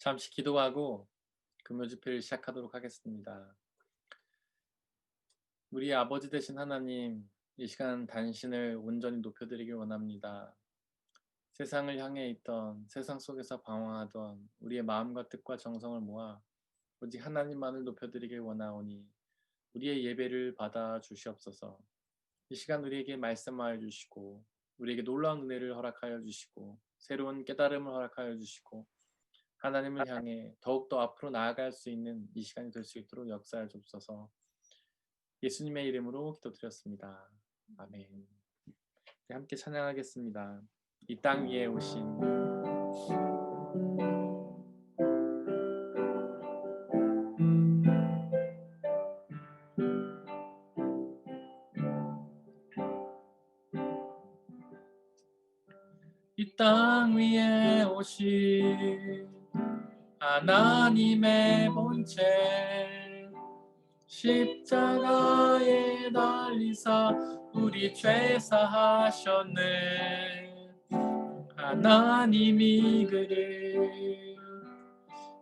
잠시 기도하고 금요 집회를 시작하도록 하겠습니다. 우리 아버지 되신 하나님, 이 시간 단신을 온전히 높여드리길 원합니다. 세상을 향해 있던, 세상 속에서 방황하던 우리의 마음과 뜻과 정성을 모아 오직 하나님만을 높여드리길 원하오니 우리의 예배를 받아 주시옵소서. 이 시간 우리에게 말씀하여 주시고 우리에게 놀라운 은혜를 허락하여 주시고 새로운 깨달음을 허락하여 주시고 하나님을 향해 더욱더 앞으로 나아갈 수 있는 이 시간이 될 수 있도록 역사해 주옵소서. 예수님의 이름으로 기도드렸습니다. 아멘. 네, 함께 찬양하겠습니다. 이 땅 위에 오신 이 땅 위에 오신 하나님의 본체 십자가에 달리사 우리 죄 사하셨네. 하나님이 그를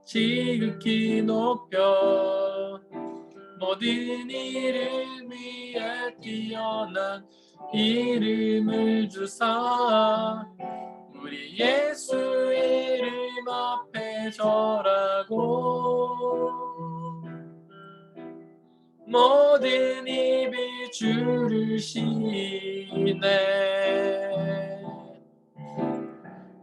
지극히 높여 모든 이름 위에 뛰어난 이름을 주사 우리 예수 이름 앞에 절하고 모든 입이 주를 시네.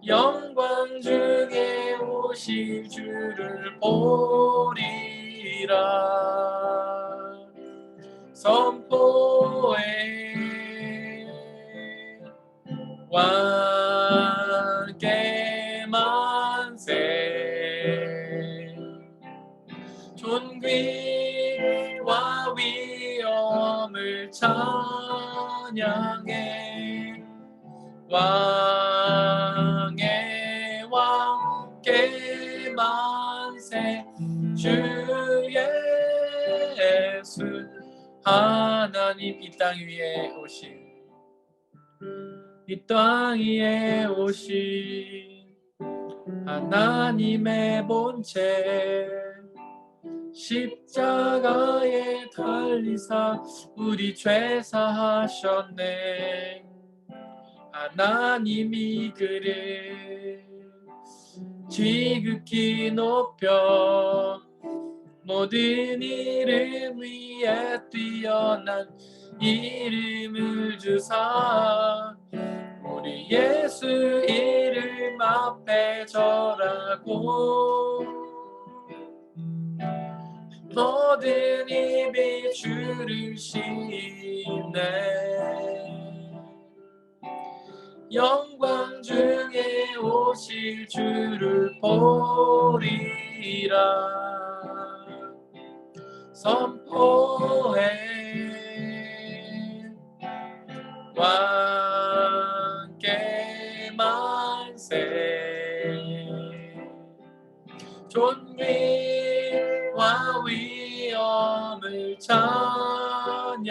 영광 중에 오실 주를 보리라. 선포해 왕께 만세. 존귀와 위엄을 찬양해 왕의 왕께 만세. 주 예수 하나님 이 땅 위에 오신 이 땅 위에 오신 하나님의 본체 십자가에 달리사 우리 죄 사하셨네. 하나님이 그를 지극히 높여 모든 이름 위에 뛰어난 이름을 주사 우리 예수 이름 앞에 절하고 모든 입이 주를 시네. 영광 중에 오실 주를 보리라. 선포해 왕께 만세. 존귀와 위엄을 찬양해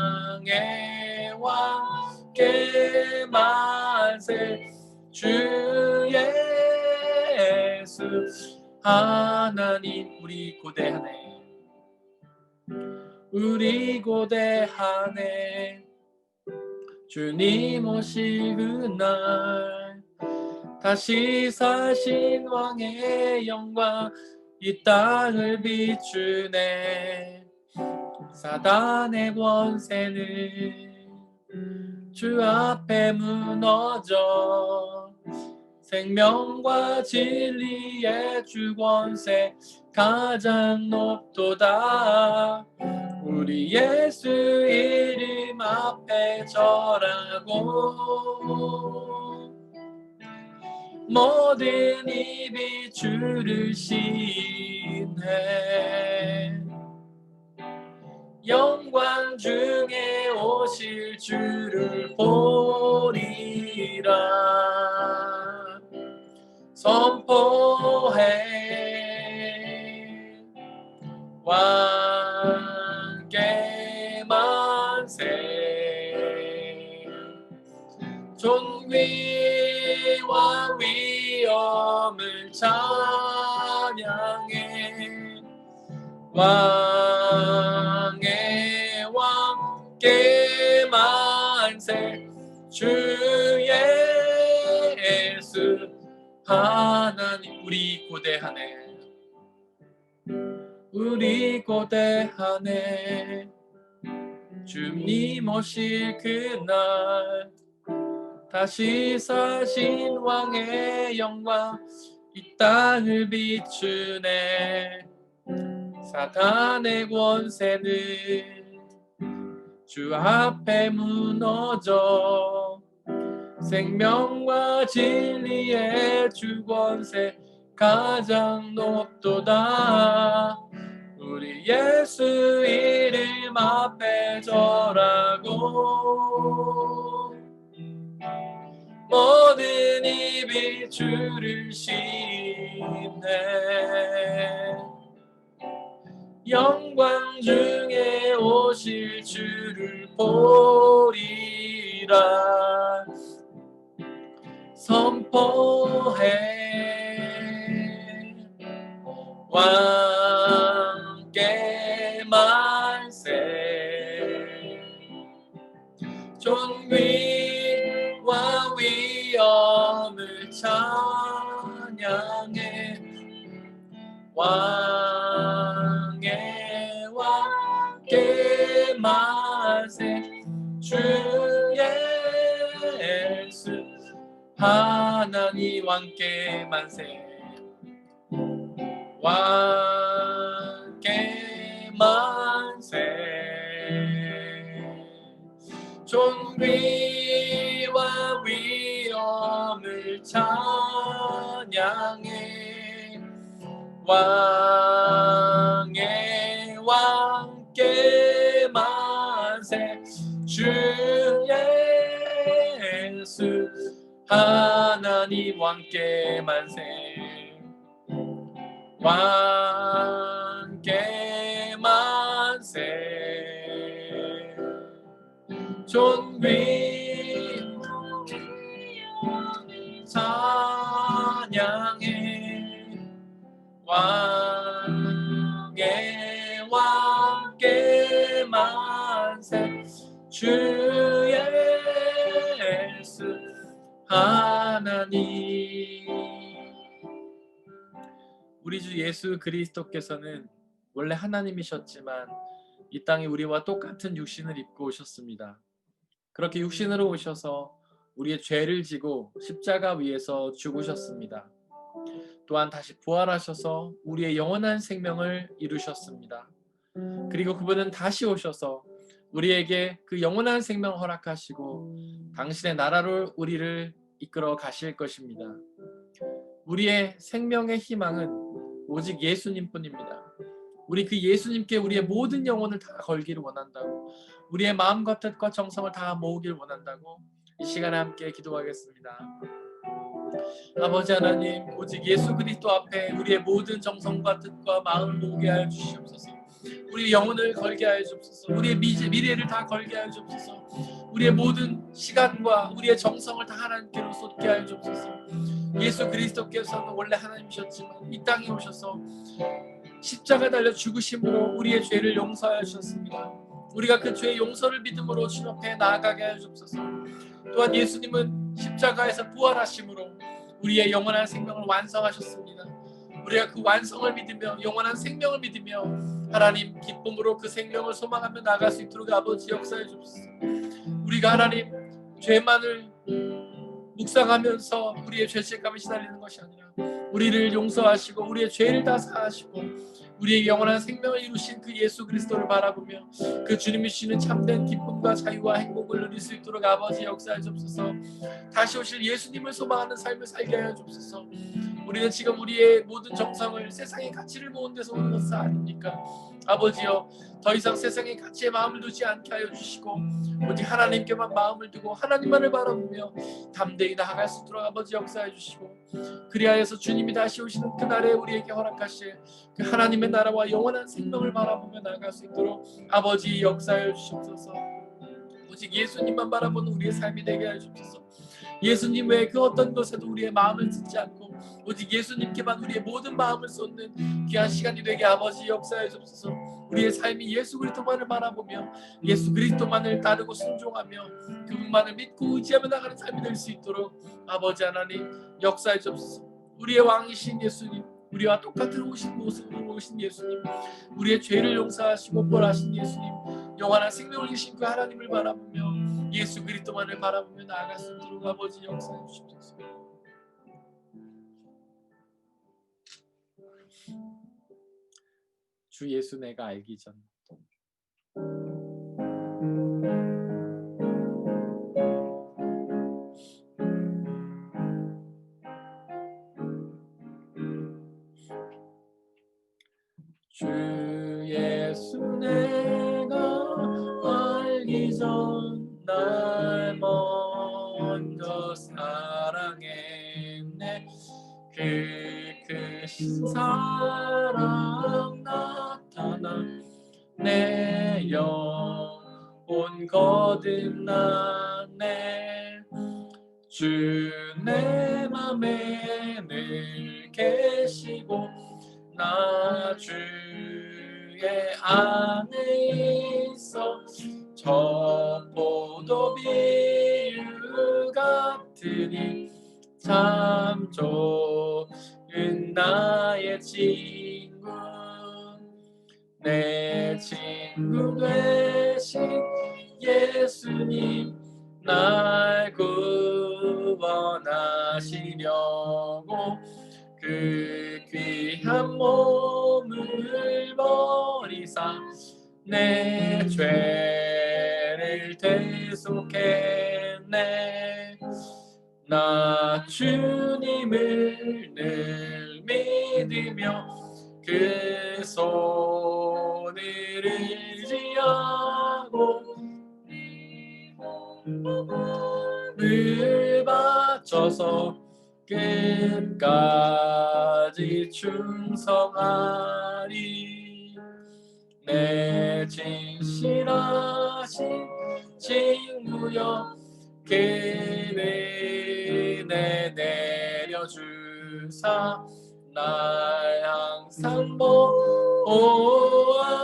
왕의 왕께 만세. 주 예수 하나님 우리 고대하네. 우리 고대하네. 주님 오실 그날 다시 사신 왕의 영광 이 땅을 비추네. 사단의 권세는 주 앞에 무너져 생명과 진리의 주 권세 가장 높도다. 우리 예수 이름 앞에 절하고 모든 입이 주를 시네. 영광 중에 오실 주를 보리라. 선포해 왕께 만세. 존귀와 위와 위엄을 찬양해. 왕의 왕께 만세. 주 예수 하나님. 우리 고대하네. 우리 고대하네. 주님 오실 그날 다시 사신 왕의 영광 이 땅을 비추네. 사탄의 권세는 주 앞에 무너져. 생명과 진리의 주 권세 가장 높도다. 우리 예수 이름 앞에 절하고 모든 입이 주를 씹네. 영광 중에 오실 주를 보리라 선포해. 왕께 만세. 존귀와 위엄을 찬양해. 왕의 왕께 만세. 주 예수 하나님 왕께 만세. 왕께 만세. 존귀와 위엄을 찬양해. 왕의 왕께 만세. 주 예수 하나님 왕께 만세. 왕께 만세. 존귀 찬양해. 왕의 왕께 만세. 주 예수 하나님. 우리 주 예수 그리스도께서는 원래 하나님이셨지만 이 땅에 우리와 똑같은 육신을 입고 오셨습니다. 그렇게 육신으로 오셔서 우리의 죄를 지고 십자가 위에서 죽으셨습니다. 또한 다시 부활하셔서 우리의 영원한 생명을 이루셨습니다. 그리고 그분은 다시 오셔서 우리에게 그 영원한 생명을 허락하시고 당신의 나라로 우리를 이끌어 가실 것입니다. 우리의 생명의 희망은 오직 예수님뿐입니다. 우리 그 예수님께 우리의 모든 영혼을 다 걸기를 원한다고, 우리의 마음과 뜻과 정성을 다 모으기를 원한다고 이 시간에 함께 기도하겠습니다. 아버지 하나님, 오직 예수 그리스도 앞에 우리의 모든 정성과 뜻과 마음을 모으게 하여 주시옵소서. 우리의 영혼을 걸게 하여 주옵소서. 우리의 미래를 다 걸게 하여 주옵소서. 우리의 모든 시간과 우리의 정성을 다 하나님께로 쏟게 하여 주옵소서. 예수 그리스도께서는 원래 하나님이셨지만 이 땅에 오셔서 십자가 달려 죽으심으로 우리의 죄를 용서하여 주셨습니다. 우리가 그 죄의 용서를 믿음으로 주님 앞에 나아가게 하여 주옵소서. 또한 예수님은 십자가에서 부활하심으로 우리의 영원한 생명을 완성하셨습니다. 우리가 그 완성을 믿으며 영원한 생명을 믿으며 하나님 기쁨으로 그 생명을 소망하며 나아갈 수 있도록 아버지 역사해 주옵소서. 우리가 하나님 죄만을 묵상하면서 우리의 죄책감에 시달리는 것이 아니라 우리를 용서하시고 우리의 죄를 다 사하시고 우리의 영원한 생명을 이루신 그 예수 그리스도를 바라보며 그 주님이 주시는 참된 기쁨과 자유와 행복을 누릴 수 있도록 아버지 역사해 주옵소서. 다시 오실 예수님을 소망하는 삶을 살게 하여 주옵소서. 우리는 지금 우리의 모든 정성을 세상의 가치를 모은 데서 오는 것은 아닙니까? 아버지여, 더 이상 세상의 가치에 마음을 두지 않게 하여 주시고 오직 하나님께만 마음을 두고 하나님만을 바라보며 담대히 나아갈 수 있도록 아버지 역사해 주시고, 그리하여서 주님이 다시 오시는 그날에 우리에게 허락하실 그 하나님의 나라와 영원한 생명을 바라보며 나아갈 수 있도록 아버지 역사해 주시옵소서. 오직 예수님만 바라보는 우리의 삶이 되게 하여 주옵소서. 예수님 외에 그 어떤 것에도 우리의 마음을 쏟지 않고 오직 예수님께만 우리의 모든 마음을 쏟는 귀한 시간이 되게 아버지 역사해 주옵소서. 우리의 삶이 예수 그리스도만을 바라보며 예수 그리스도만을 따르고 순종하며 그분만을 믿고 의지하며 나가는 삶이 될 수 있도록 아버지 하나님 역사해 주옵소서. 우리의 왕이신 예수님, 우리와 똑같은 오신 모습으로 오신 예수님, 우리의 죄를 용서하시고 벌하신 예수님, 영원한 생명을 주신 그 하나님을 바라보며 예수 그리스도만을 바라보며 나아갈 수 있도록 아버지 역사해 주옵소서. 주 예수 내가 알기 전 주 예수 내가 알기 전 날 먼저 사랑했네. 그 크신 사랑 나타나 내 영혼 거듭나네. 주 내 맘에 늘 계시고 나 주의 안에 있어. 저 포도 비유 같으니 참 좋은 나의 친구. 내 친구 되신 예수님 날 구원하시려고 그 귀한 몸을 버리사 내 죄를 대속했네. 나 주님을 늘 믿으며 그 손을 의지하고 늘 바쳐서 끝까지 충성하리. 내 진실하신 친구여 그 은혜 내려주사 날 항상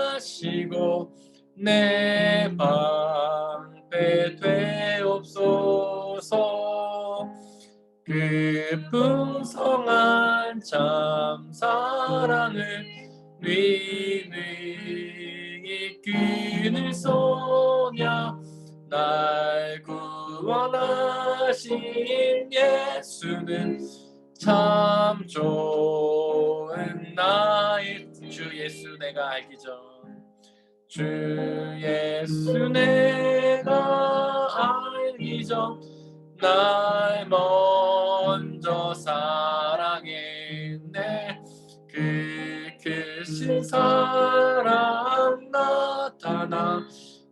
보호하시고 내 방패 되옵소서. 그 풍성한 참 사랑을 위능이 끈을 쏘냐 날 구원하신 예수는 참 좋은 나의 주 예수 내가 알기 전 주 예수 내가 알기 전 날 먼저 사랑했네. 그 크신 사랑 나타나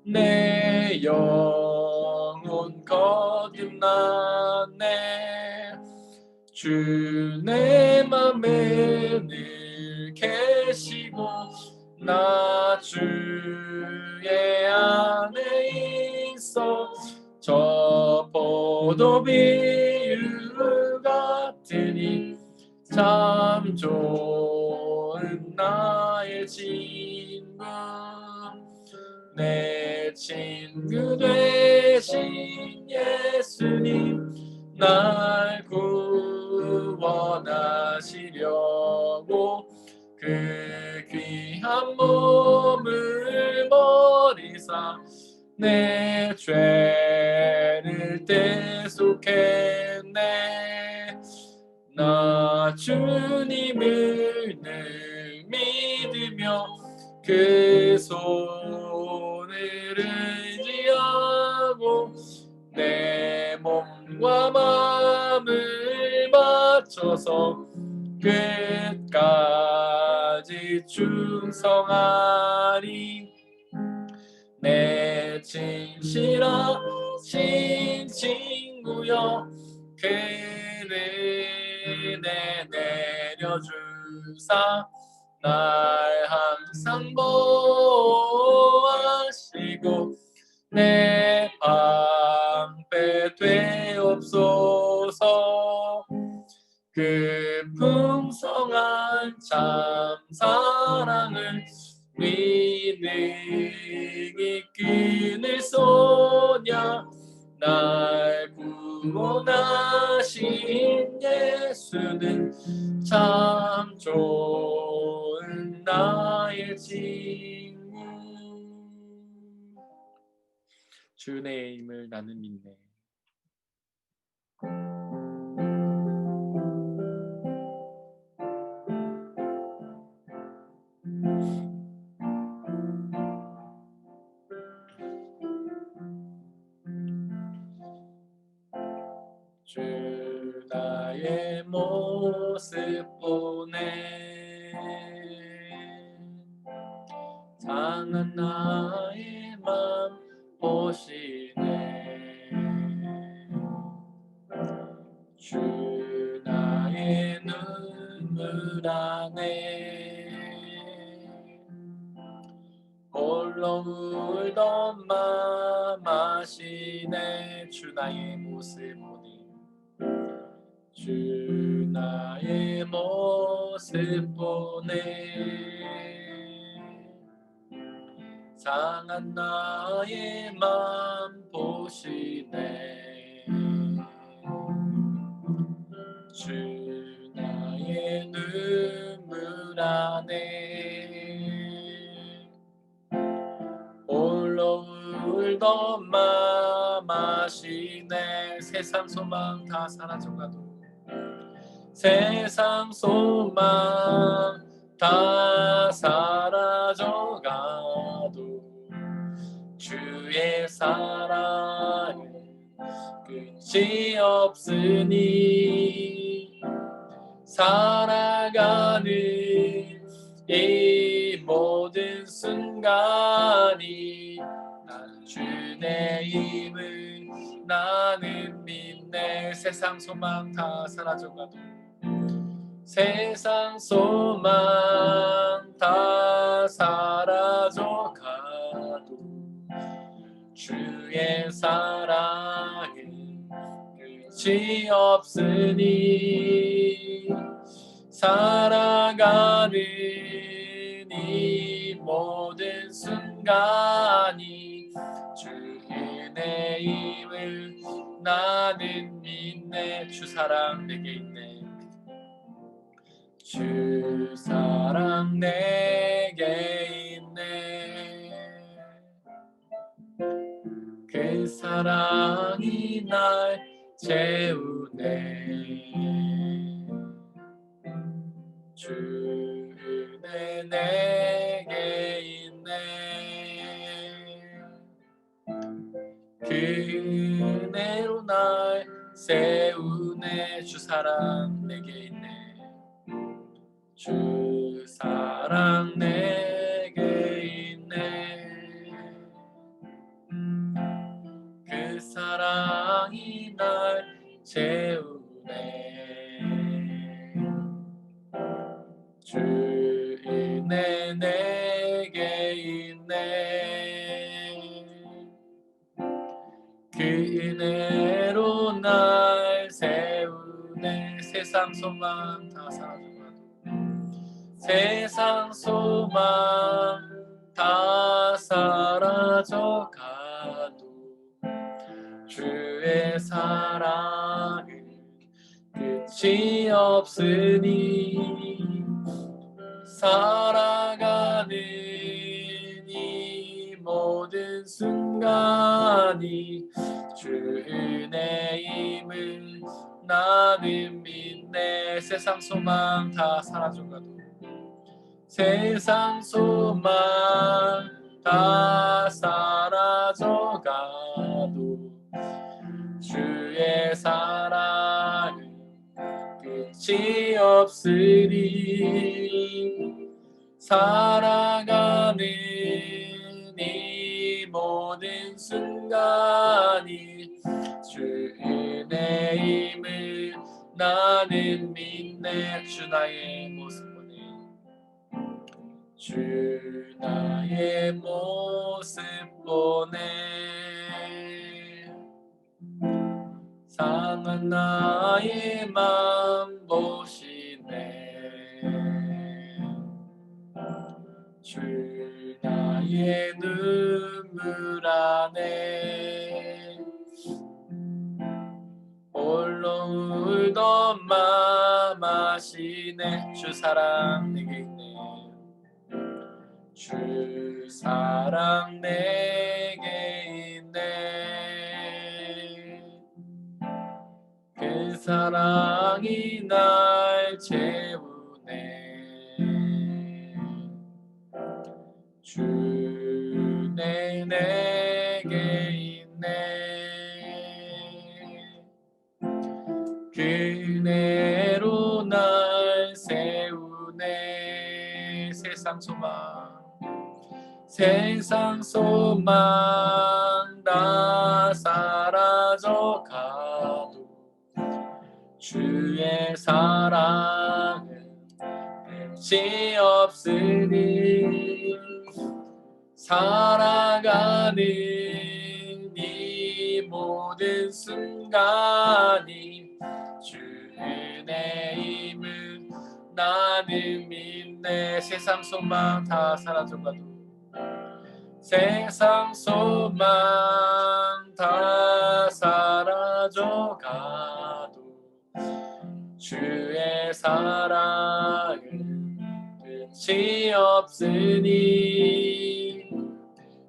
내 영혼 거듭나네. 주 내 맘에 늘 계시고 나 주의 안에 있어. 저 포도 비유 같으니 참 좋은 나의 친구. 내 친구 되신 예수님 날 구원하시려고 그 귀한 몸을 버리사 내 죄를 대속했네. 나 주님을 늘 믿으며 그 손을 의지하고 내 몸과 마음을 바쳐서 끝까지 충성하리. 내 진실하신 친구여 그 은혜 내려주사 날 항상 보호하시고 내 방패 되옵소서. 주옵소서. 그 풍성한 참 사랑을 위능이 끊을 소냐. 날 구원하신 예수는 참 좋은 나의 친구. 주의 힘을 나는 믿네. 주 나의 모습 보네. 상한 나의 맘 보시네. 주 나의 눈물 안에 홀로 울던 맘 아시네. 주 나의 모습 보니. 주 나의 모습 보네. 상한 나의 맘 보시네. 주 나의 눈물 안에 홀로 울던 맘 아시네. 세상 소망 다 사라져가도, 세상 소망 다 사라져가도 주의 사랑은 끝이 없으니. 살아가는 이 모든 순간이 난 주의 힘을 나는 믿네. 세상 소망 다 사라져가도, 세상 소망 다 사라져가도 주의 사랑은 끝이 없으니. 살아가는 이 모든 순간이 주의 힘을 나는 믿네. 주 사랑 내게 있네. 주 사랑 내게 있네. 그 사랑이 날 채우네. 주 은혜 내게 있네. 그 은혜로 날 세우네. 주 사랑 내게 있네. 주 사랑 내게 있네. 그 사랑이 날 채우네. 주 은혜 내게 있네. 그 은혜로 날 세우네. 세상 소망 다 사라져가도, 세상 소망 다 사라져가도 주의 사랑은 끝이 없으니. 살아가는 이 모든 순간이 주 은혜 힘을 나는 믿네. 세상 소망 다 사라져가도, 세상 소망 다 사라져가도 주의 사랑은 끝이 없으니. 살아가는 이 모든 순간이 주 은혜 힘을 나는 믿네. 주 나의 모습 보네. 주 나의 모습 보네. 상한 나의 맘 보시네. 주 나의 눈물 안에 홀로 울던 맘 아시네. 주 사랑 내게 있네. 주 사랑 내게 있네. 그 사랑이 날 채우네. 주 내게 있네. 그네로 날 세우네. 세상 소망 다 사라져 가도 주의 사랑은 끝이 없으니 살아가는 이 모든 순간이 주 은혜임을 나는 믿네. 세상 소망 다 사라져가도 세상 소망 다 사라져가도 주의 사랑은 끝이 없으니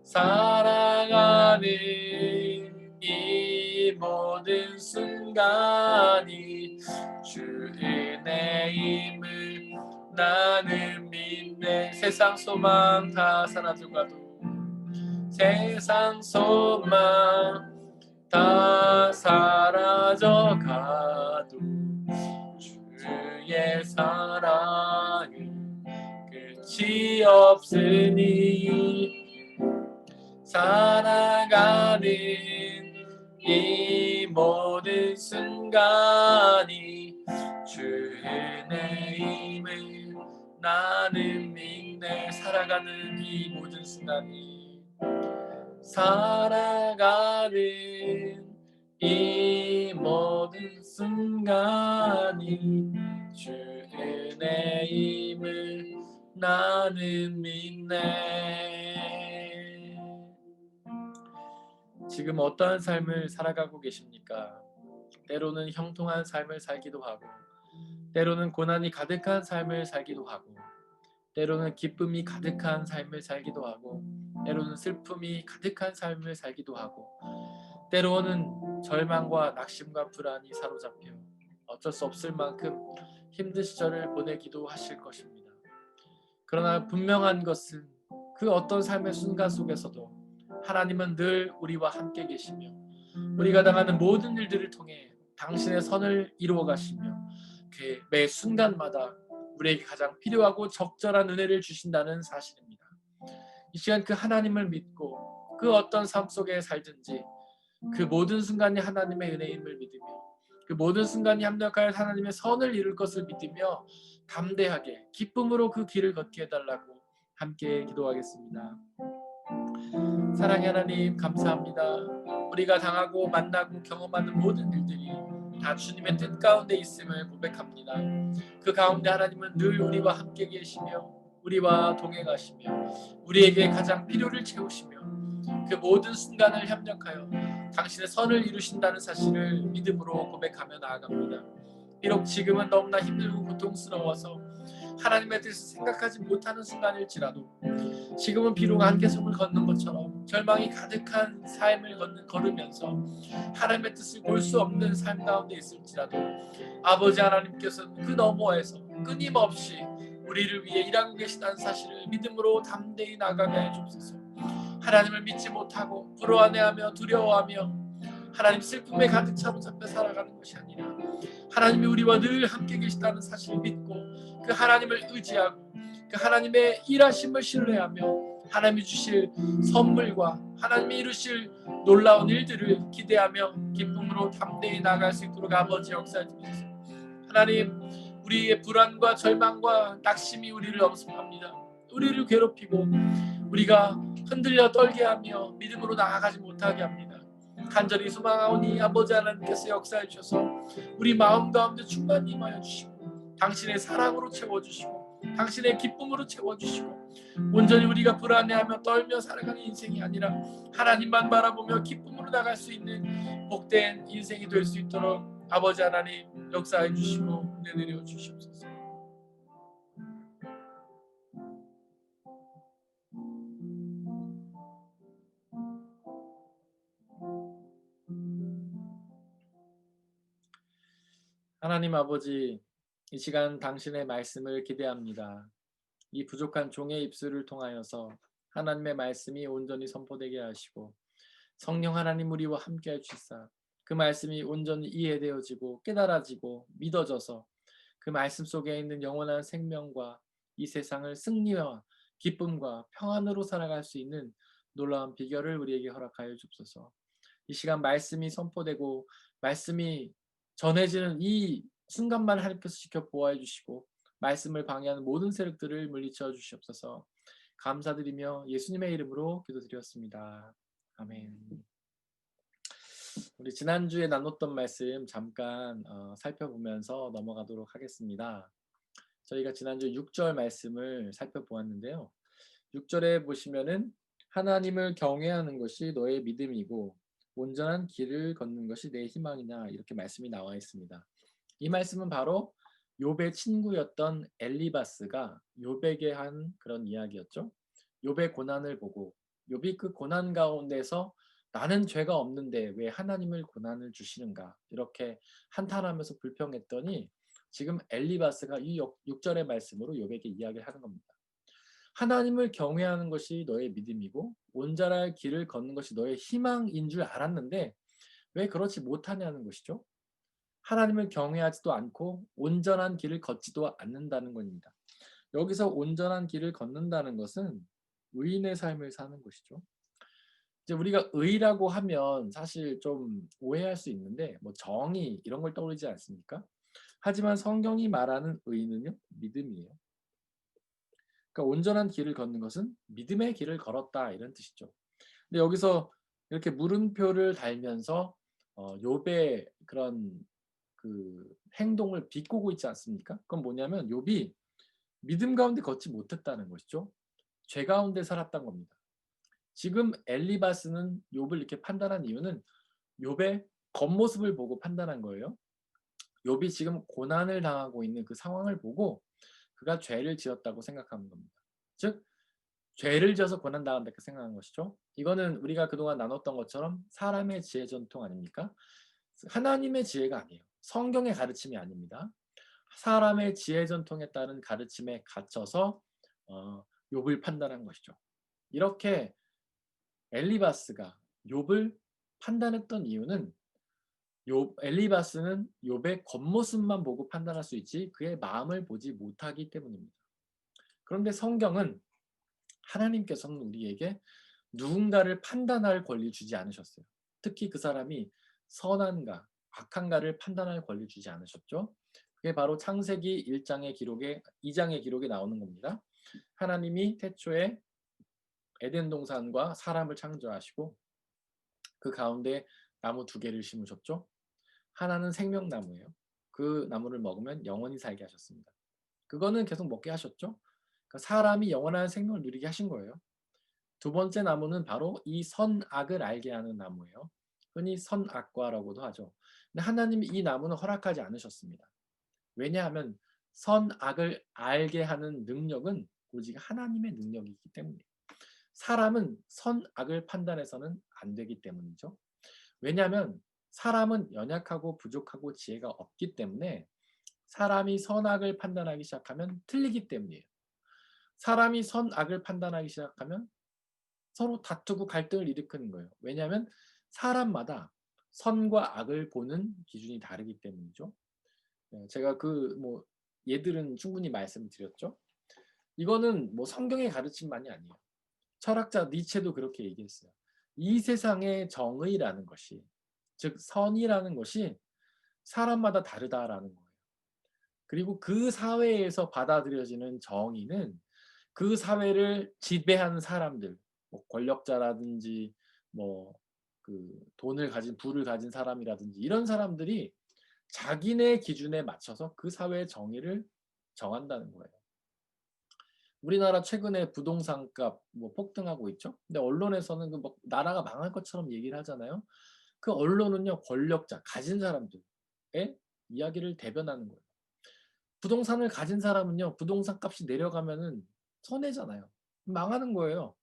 살아가는 이 모든 순간이 주 은혜임을 나는 믿네. 세상 소망 다 사라져가도 세상 소망 다 사라져가도 주의 사랑은 끝이 없으니 살아가는 이 모든 순간이 주 은혜임을 나는 믿네. 살아가는 이 모든 순간이 살아가는 이 모든 순간이 주 은혜임을 나는 믿네. 지금 어떠한 삶을 살아가고 계십니까? 때로는 형통한 삶을 살기도 하고, 때로는 고난이 가득한 삶을 살기도 하고, 때로는 기쁨이 가득한 삶을 살기도 하고, 때로는 슬픔이 가득한 삶을 살기도 하고, 때로는 절망과 낙심과 불안이 사로잡혀 어쩔 수 없을 만큼 힘든 시절을 보내기도 하실 것입니다. 그러나 분명한 것은 그 어떤 삶의 순간 속에서도 하나님은 늘 우리와 함께 계시며 우리가 당하는 모든 일들을 통해 당신의 선을 이루어 가시며 그 매 순간마다 우리에게 가장 필요하고 적절한 은혜를 주신다는 사실입니다. 이 시간 그 하나님을 믿고 그 어떤 삶 속에 살든지 그 모든 순간이 하나님의 은혜임을 믿으며 그 모든 순간이 합력하여 하나님의 선을 이룰 것을 믿으며 담대하게 기쁨으로 그 길을 걷게 해달라고 함께 기도하겠습니다. 사랑의 하나님, 감사합니다. 우리가 당하고 만나고 경험하는 모든 일들이 다 주님의 뜻 가운데 있음을 고백합니다. 그 가운데 하나님은 늘 우리와 함께 계시며 우리와 동행하시며 우리에게 가장 필요를 채우시며 그 모든 순간을 협력하여 당신의 선을 이루신다는 사실을 믿음으로 고백하며 나아갑니다. 비록 지금은 너무나 힘들고 고통스러워서 하나님의 뜻을 생각하지 못하는 순간일지라도 지금은 비록 안개섬을 걷는 것처럼 절망이 가득한 삶을 걸으면서 하나님의 뜻을 볼 수 없는 삶 가운데 있을지라도 아버지 하나님께서는 그 너머에서 끊임없이 우리를 위해 일하고 계시다는 사실을 믿음으로 담대히 나가게 해주옵소서. 하나님을 믿지 못하고 불안해하며 두려워하며 하나님 슬픔에 가득 사로잡혀 살아가는 것이 아니라 하나님이 우리와 늘 함께 계시다는 사실을 믿고 그 하나님을 의지하고 그 하나님의 일하심을 신뢰하며 하나님이 주실 선물과 하나님이 이루실 놀라운 일들을 기대하며 기쁨으로 담대히 나아갈 수 있도록 아버지 역사해 주옵소서. 하나님, 우리의 불안과 절망과 낙심이 우리를 엄습합니다. 우리를 괴롭히고 우리가 흔들려 떨게 하며 믿음으로 나아가지 못하게 합니다. 간절히 소망하오니 아버지 하나님께서 역사해 주셔서 우리 마음 가운데 충만히 임하여 주시고 당신의 사랑으로 채워주시고 당신의 기쁨으로 채워주시고 온전히 우리가 불안해하며 떨며 살아가는 인생이 아니라 하나님만 바라보며 기쁨으로 나갈 수 있는 복된 인생이 될 수 있도록 아버지 하나님 역사해 주시고 은혜 내려 주시옵소서. 하나님 아버지, 이 시간 당신의 말씀을 기대합니다. 이 부족한 종의 입술을 통하여서 하나님의 말씀이 온전히 선포되게 하시고 성령 하나님 우리와 함께 해주시사 그 말씀이 온전히 이해되어지고 깨달아지고 믿어져서 그 말씀 속에 있는 영원한 생명과 이 세상을 승리와 기쁨과 평안으로 살아갈 수 있는 놀라운 비결을 우리에게 허락하여 주옵소서. 이 시간 말씀이 선포되고 말씀이 전해지는 이 순간만 하나님께서 지켜 보호해 주시고 말씀을 방해하는 모든 세력들을 물리쳐 주시옵소서. 감사드리며 예수님의 이름으로 기도드렸습니다. 아멘. 우리 지난주에 나눴던 말씀 잠깐 살펴보면서 넘어가도록 하겠습니다. 저희가 지난주 6절 말씀을 살펴보았는데요. 6절에 보시면은 하나님을 경외하는 것이 너의 믿음이고 온전한 길을 걷는 것이 내 희망이냐 이렇게 말씀이 나와 있습니다. 이 말씀은 바로 욥의 친구였던 엘리바스가 욥에게 한 그런 이야기였죠. 욥의 고난을 보고 욥이 그 고난 가운데서 나는 죄가 없는데 왜 하나님을 고난을 주시는가 이렇게 한탄하면서 불평했더니 지금 엘리바스가 이 6절의 말씀으로 욥에게 이야기를 하는 겁니다. 하나님을 경외하는 것이 너의 믿음이고 온전한 길을 걷는 것이 너의 희망인 줄 알았는데 왜 그렇지 못하냐는 것이죠. 하나님을 경외하지도 않고 온전한 길을 걷지도 않는다는 겁니다. 여기서 온전한 길을 걷는다는 것은 의인의 삶을 사는 것이죠. 이제 우리가 의라고 하면 사실 좀 오해할 수 있는데 뭐 정의 이런 걸 떠올리지 않습니까? 하지만 성경이 말하는 의는요, 믿음이에요. 그러니까 온전한 길을 걷는 것은 믿음의 길을 걸었다 이런 뜻이죠. 근데 여기서 이렇게 물음표를 달면서 욥의 그런 그 행동을 비꼬고 있지 않습니까? 그건 뭐냐면 욥이 믿음 가운데 걷지 못했다는 것이죠. 죄 가운데 살았던 겁니다. 지금 엘리바스는 욥을 이렇게 판단한 이유는 욥의 겉모습을 보고 판단한 거예요. 욥이 지금 고난을 당하고 있는 그 상황을 보고 그가 죄를 지었다고 생각하는 겁니다. 즉 죄를 지어서 고난당한다 이렇게 생각하는 것이죠. 이거는 우리가 그동안 나눴던 것처럼 사람의 지혜 전통 아닙니까? 하나님의 지혜가 아니에요. 성경의 가르침이 아닙니다. 사람의 지혜 전통에 따른 가르침에 갇혀서 욥을 판단한 것이죠. 이렇게 엘리바스가 욥을 판단했던 이유는 엘리바스는 욥의 겉모습만 보고 판단할 수 있지 그의 마음을 보지 못하기 때문입니다. 그런데 성경은 하나님께서는 우리에게 누군가를 판단할 권리 주지 않으셨어요. 특히 그 사람이 선한가 악한가를 판단할 권리 주지 않으셨죠. 그게 바로 창세기 1장의 기록에 2장의 기록에 나오는 겁니다. 하나님이 태초에 에덴 동산과 사람을 창조하시고 그 가운데 나무 두 개를 심으셨죠. 하나는 생명나무예요. 그 나무를 먹으면 영원히 살게 하셨습니다. 그거는 계속 먹게 하셨죠. 그러니까 사람이 영원한 생명을 누리게 하신 거예요. 두 번째 나무는 바로 이 선악을 알게 하는 나무예요. 흔히 선악과라고도 하죠. 근데 하나님이 이 나무는 허락하지 않으셨습니다. 왜냐하면 선악을 알게 하는 능력은 오직 하나님의 능력이기 때문이에요. 사람은 선악을 판단해서는 안 되기 때문이죠. 왜냐하면 사람은 연약하고 부족하고 지혜가 없기 때문에 사람이 선악을 판단하기 시작하면 틀리기 때문이에요. 사람이 선악을 판단하기 시작하면 서로 다투고 갈등을 일으키는 거예요. 왜냐하면 사람마다 선과 악을 보는 기준이 다르기 때문이죠. 제가 그 뭐 예들은 충분히 말씀을 드렸죠. 이거는 뭐 성경의 가르침만이 아니에요. 철학자 니체도 그렇게 얘기했어요. 이 세상의 정의라는 것이 즉 선이라는 것이 사람마다 다르다라는 거예요. 그리고 그 사회에서 받아들여지는 정의는 그 사회를 지배하는 사람들, 뭐 권력자라든지 뭐 그 돈을 가진 부를 가진 사람이라든지 이런 사람들이 자기네 기준에 맞춰서 그 사회의 정의를 정한다는 거예요. 우리나라 최근에 부동산 값 뭐 폭등하고 있죠. 근데 언론에서는 그 뭐 나라가 망할 것처럼 얘기를 하잖아요. 그 언론은요, 권력자, 가진 사람들의 이야기를 대변하는 거예요. 부동산을 가진 사람은요, 부동산 값이 내려가면은 손해잖아요. 망하는 거예요.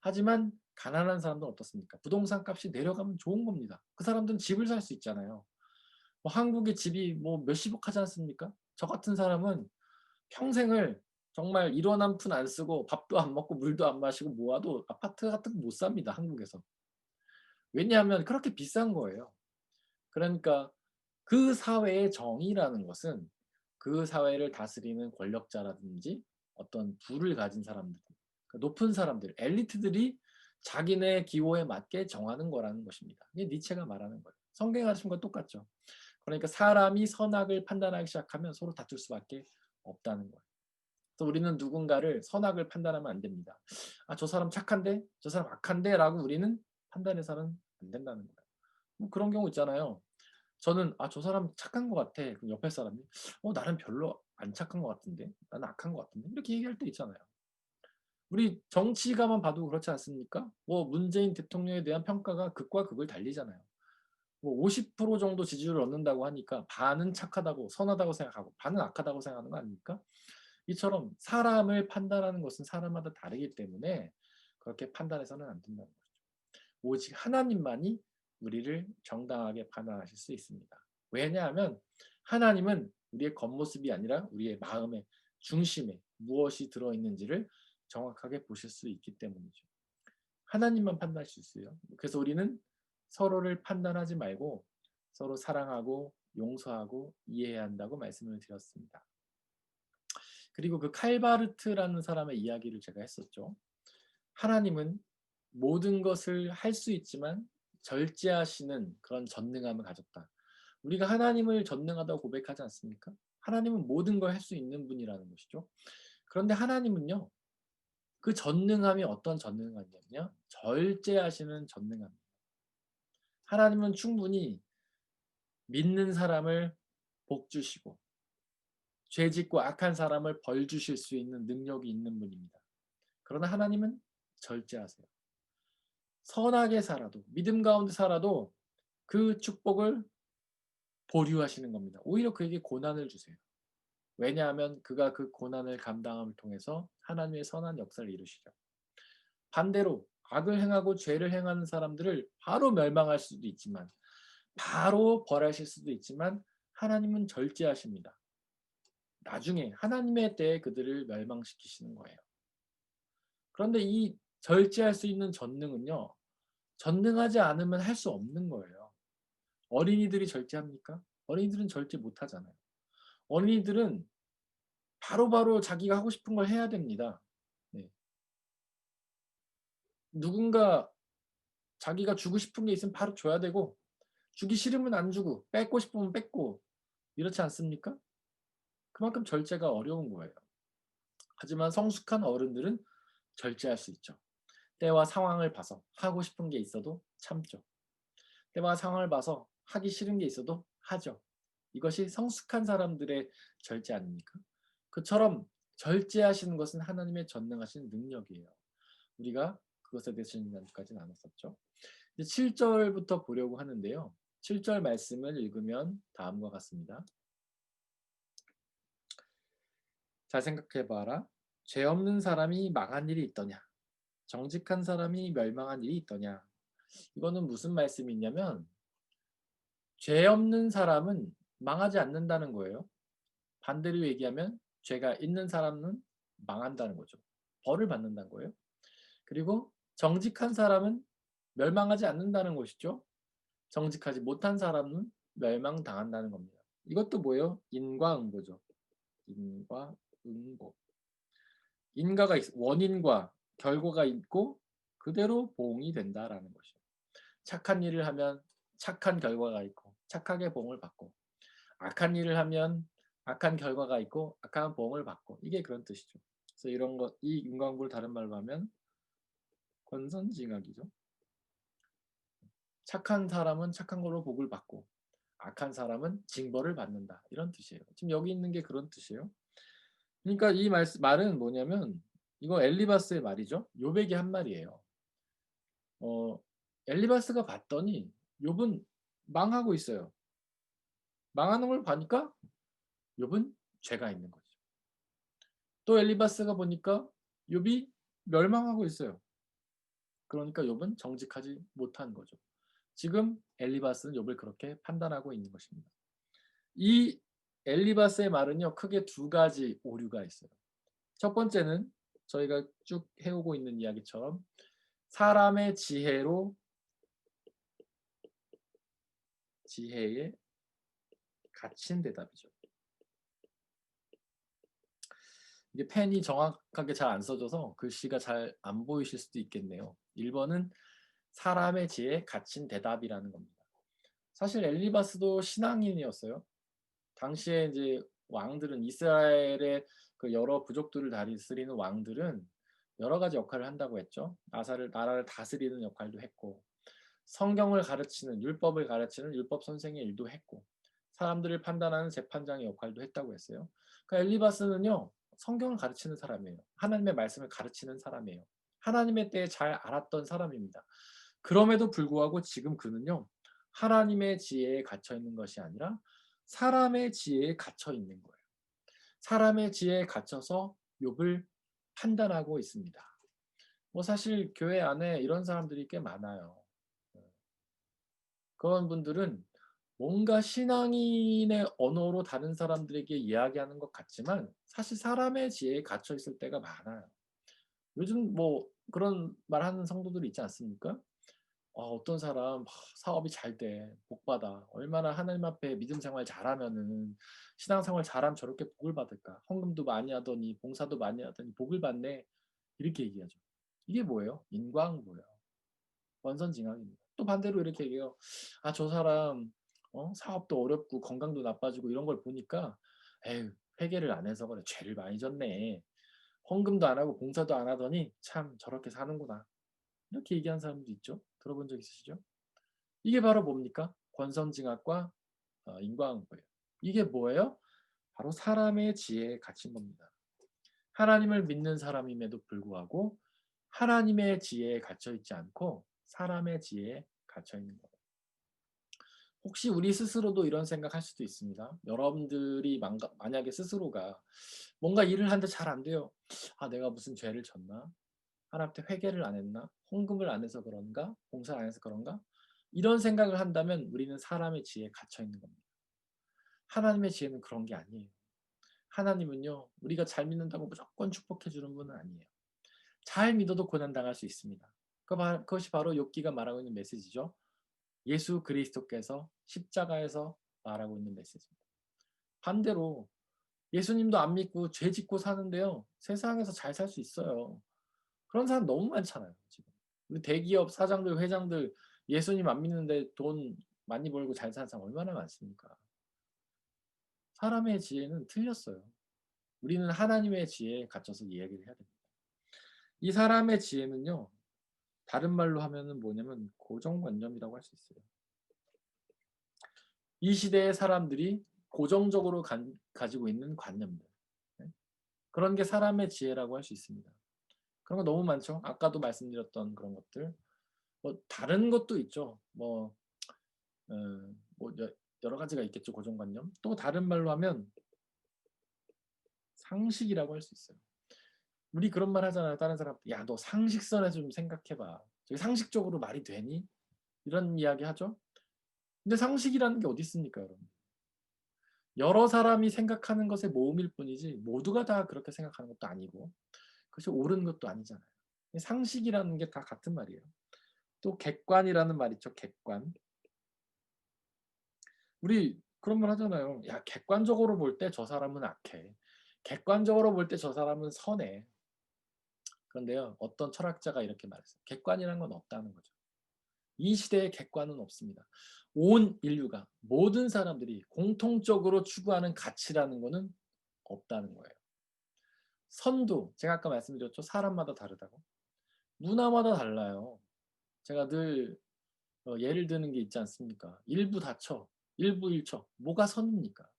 하지만 가난한 사람들은 어떻습니까? 부동산 값이 내려가면 좋은 겁니다. 그 사람들은 집을 살 수 있잖아요. 뭐 한국의 집이 뭐 몇십억 하지 않습니까? 저 같은 사람은 평생을 정말 1원 한 푼 안 쓰고 밥도 안 먹고 물도 안 마시고 모아도 아파트 같은 거 못 삽니다, 한국에서. 왜냐하면 그렇게 비싼 거예요. 그러니까 그 사회의 정의라는 것은 그 사회를 다스리는 권력자라든지 어떤 부를 가진 사람들, 그러니까 높은 사람들, 엘리트들이 자기네 기호에 맞게 정하는 거라는 것입니다. 이게 니체가 말하는 거예요. 성경 말씀과 똑같죠. 그러니까 사람이 선악을 판단하기 시작하면 서로 다툴 수밖에 없다는 거예요. 그래서 우리는 누군가를 선악을 판단하면 안 됩니다. 아, 저 사람 착한데? 저 사람 악한데? 라고 우리는 판단해서는 안 된다는 거예요. 뭐 그런 경우 있잖아요. 저는 '아, 저 사람 착한 것 같아.' 그럼 옆에 사람이 나는 별로 안 착한 것 같은데. 나는 악한 것 같은데.' 이렇게 얘기할 때 있잖아요. 우리 정치가만 봐도 그렇지 않습니까? 뭐 문재인 대통령에 대한 평가가 극과 극을 달리잖아요. 뭐 50% 정도 지지율을 얻는다고 하니까 반은 착하다고 선하다고 생각하고 반은 악하다고 생각하는 거 아닙니까? 이처럼 사람을 판단하는 것은 사람마다 다르기 때문에 그렇게 판단해서는 안 된다는 거죠. 오직 하나님만이 우리를 정당하게 판단하실 수 있습니다. 왜냐하면 하나님은 우리의 겉모습이 아니라 우리의 마음의 중심에 무엇이 들어있는지를 정확하게 보실 수 있기 때문이죠. 하나님만 판단하실 수 있어요. 그래서 우리는 서로를 판단하지 말고 서로 사랑하고 용서하고 이해해야 한다고 말씀을 드렸습니다. 그리고 그 칼바르트라는 사람의 이야기를 제가 했었죠. 하나님은 모든 것을 할 수 있지만 절제하시는 그런 전능함을 가졌다. 우리가 하나님을 전능하다고 고백하지 않습니까? 하나님은 모든 걸 할 수 있는 분이라는 것이죠. 그런데 하나님은요, 그 전능함이 어떤 전능함이냐면요, 절제하시는 전능함이에요. 하나님은 충분히 믿는 사람을 복 주시고 죄 짓고 악한 사람을 벌 주실 수 있는 능력이 있는 분입니다. 그러나 하나님은 절제하세요. 선하게 살아도 믿음 가운데 살아도 그 축복을 보류하시는 겁니다. 오히려 그에게 고난을 주세요. 왜냐하면 그가 그 고난을 감당함을 통해서 하나님의 선한 역사를 이루시죠. 반대로 악을 행하고 죄를 행하는 사람들을 바로 멸망할 수도 있지만 바로 벌하실 수도 있지만 하나님은 절제하십니다. 나중에 하나님의 때에 그들을 멸망시키시는 거예요. 그런데 이 절제할 수 있는 전능은요, 전능하지 않으면 할 수 없는 거예요. 어린이들이 절제합니까? 어린이들은 절제 못하잖아요. 어린이들은 바로바로 자기가 하고 싶은 걸 해야 됩니다. 네. 누군가 자기가 주고 싶은 게 있으면 바로 줘야 되고 주기 싫으면 안 주고 뺏고 싶으면 뺏고 이렇지 않습니까? 그만큼 절제가 어려운 거예요. 하지만 성숙한 어른들은 절제할 수 있죠. 때와 상황을 봐서 하고 싶은 게 있어도 참죠. 때와 상황을 봐서 하기 싫은 게 있어도 하죠. 이것이 성숙한 사람들의 절제 아닙니까? 그처럼 절제하시는 것은 하나님의 전능하신 능력이에요. 우리가 그것에 대해서 지금까지는 나눴었죠. 이제 7절부터 보려고 하는데요. 7절 말씀을 읽으면 다음과 같습니다. 잘 생각해봐라. 죄 없는 사람이 망한 일이 있더냐? 정직한 사람이 멸망한 일이 있더냐? 이거는 무슨 말씀이냐면 죄 없는 사람은 망하지 않는다는 거예요. 반대로 얘기하면 죄가 있는 사람은 망한다는 거죠. 벌을 받는다는 거예요. 그리고 정직한 사람은 멸망하지 않는다는 것이죠. 정직하지 못한 사람은 멸망당한다는 겁니다. 이것도 뭐예요? 인과응보죠. 인과응보. 인과가 원인과 결과가 있고 그대로 보응이 된다라는 것이죠. 착한 일을 하면 착한 결과가 있고 착하게 보응을 받고 악한 일을 하면 악한 결과가 있고 악한 보응을 받고 이게 그런 뜻이죠. 그래서 이런 것, 이 인과응보를 다른 말로 하면 권선징악이죠. 착한 사람은 착한 걸로 복을 받고 악한 사람은 징벌을 받는다. 이런 뜻이에요. 지금 여기 있는 게 그런 뜻이에요. 그러니까 이 말은 뭐냐면 이거 엘리바스의 말이죠. 요백이 한 말이에요. 어, 엘리바스가 봤더니 욥은 망하고 있어요. 망하는 걸 보니까 욥은 죄가 있는 거죠. 또 엘리바스가 보니까 욥이 멸망하고 있어요. 그러니까 욥은 정직하지 못한 거죠. 지금 엘리바스는 욥을 그렇게 판단하고 있는 것입니다. 이 엘리바스의 말은요, 크게 두 가지 오류가 있어요. 첫 번째는 저희가 쭉 해오고 있는 이야기처럼 사람의 지혜에 갇힌 대답이죠. 이게 펜이 정확하게 잘 안 써져서 글씨가 잘 안 보이실 수도 있겠네요. 1번은 사람의 지혜에 갇힌 대답이라는 겁니다. 사실 엘리바스도 신앙인이었어요. 당시에 이제 왕들은 이스라엘의 그 여러 부족들을 다스리는 왕들은 여러 가지 역할을 한다고 했죠. 나라를 다스리는 역할도 했고, 성경을 가르치는, 율법을 가르치는 율법 선생의 일도 했고, 사람들을 판단하는 재판장의 역할도 했다고 했어요. 그러니까 엘리바스는요, 성경을 가르치는 사람이에요. 하나님의 말씀을 가르치는 사람이에요. 하나님에 대해 잘 알았던 사람입니다. 그럼에도 불구하고 지금 그는요, 하나님의 지혜에 갇혀 있는 것이 아니라 사람의 지혜에 갇혀 있는 거예요. 사람의 지혜에 갇혀서 욥을 판단하고 있습니다. 뭐 사실 교회 안에 이런 사람들이 꽤 많아요. 그런 분들은 뭔가 신앙인의 언어로 다른 사람들에게 이야기하는 것 같지만 사실 사람의 지혜에 갇혀 있을 때가 많아요. 요즘 뭐 그런 말하는 성도들이 있지 않습니까? 어떤 사람 사업이 잘 돼, 복 받아. 얼마나 하나님 앞에 믿음 생활 잘하면은 신앙 생활 잘하면 저렇게 복을 받을까? 헌금도 많이 하더니 봉사도 많이 하더니 복을 받네. 이렇게 얘기하죠. 이게 뭐예요? 인과응보예요. 원선징악입니다. 또 반대로 이렇게 얘기해요. 저 사람 사업도 어렵고 건강도 나빠지고 이런 걸 보니까 에휴 회개를 안 해서 그래. 죄를 많이 졌네. 헌금도 안 하고 봉사도 안 하더니 참 저렇게 사는구나. 이렇게 얘기한 사람도 있죠. 들어본 적 있으시죠? 이게 바로 뭡니까? 권선징악과 인과응보예요. 이게 뭐예요? 바로 사람의 지혜에 갇힌 겁니다. 하나님을 믿는 사람임에도 불구하고 하나님의 지혜에 갇혀 있지 않고 사람의 지혜에 갇혀 있는 거예요. 혹시 우리 스스로도 이런 생각할 수도 있습니다. 여러분들이 만약에 스스로가 뭔가 일을 하는데 잘 안 돼요. 내가 무슨 죄를 졌나? 하나님한테 회개를 안 했나? 헌금을 안 해서 그런가? 봉사를 안 해서 그런가? 이런 생각을 한다면 우리는 사람의 지혜에 갇혀 있는 겁니다. 하나님의 지혜는 그런 게 아니에요. 하나님은요, 우리가 잘 믿는다고 무조건 축복해 주는 분은 아니에요. 잘 믿어도 고난당할 수 있습니다. 그것이 바로 욥기가 말하고 있는 메시지죠. 예수 그리스도께서 십자가에서 말하고 있는 메시지입니다. 반대로 예수님도 안 믿고 죄 짓고 사는데요. 세상에서 잘 살 수 있어요. 그런 사람 너무 많잖아요. 지금. 우리 대기업 사장들, 회장들 예수님 안 믿는데 돈 많이 벌고 잘 사는 사람 얼마나 많습니까? 사람의 지혜는 틀렸어요. 우리는 하나님의 지혜에 갇혀서 이야기를 해야 됩니다. 이 사람의 지혜는요. 다른 말로 하면은 뭐냐면 고정관념이라고 할 수 있어요. 이 시대의 사람들이 고정적으로 가지고 있는 관념들. 네? 그런 게 사람의 지혜라고 할 수 있습니다. 그런 거 너무 많죠. 아까도 말씀드렸던 그런 것들. 뭐 다른 것도 있죠. 어, 뭐 여러 가지가 있겠죠. 고정관념. 또 다른 말로 하면 상식이라고 할 수 있어요. 우리 그런 말 하잖아요. 다른 사람, 야, 너 상식선에 좀 생각해봐. 저게 상식적으로 말이 되니? 이런 이야기 하죠. 근데 상식이라는 게 어디 있습니까, 여러분? 여러 사람이 생각하는 것의 모음일 뿐이지 모두가 다 그렇게 생각하는 것도 아니고 그것이 옳은 것도 아니잖아요. 상식이라는 게 다 같은 말이에요. 또 객관이라는 말 있죠. 객관. 우리 그런 말 하잖아요. 야, 객관적으로 볼 때 저 사람은 악해. 객관적으로 볼 때 저 사람은 선해. 그런데요. 어떤 철학자가 이렇게 말했어요. 객관이라는 건 없다는 거죠. 이 시대에 객관은 없습니다. 온 인류가 모든 사람들이 공통적으로 추구하는 가치라는 것은 없다는 거예요. 선도 제가 아까 말씀드렸죠. 사람마다 다르다고. 문화마다 달라요. 제가 늘 예를 드는 게 있지 않습니까? 일부 다처, 일부 일처. 뭐가 선입니까?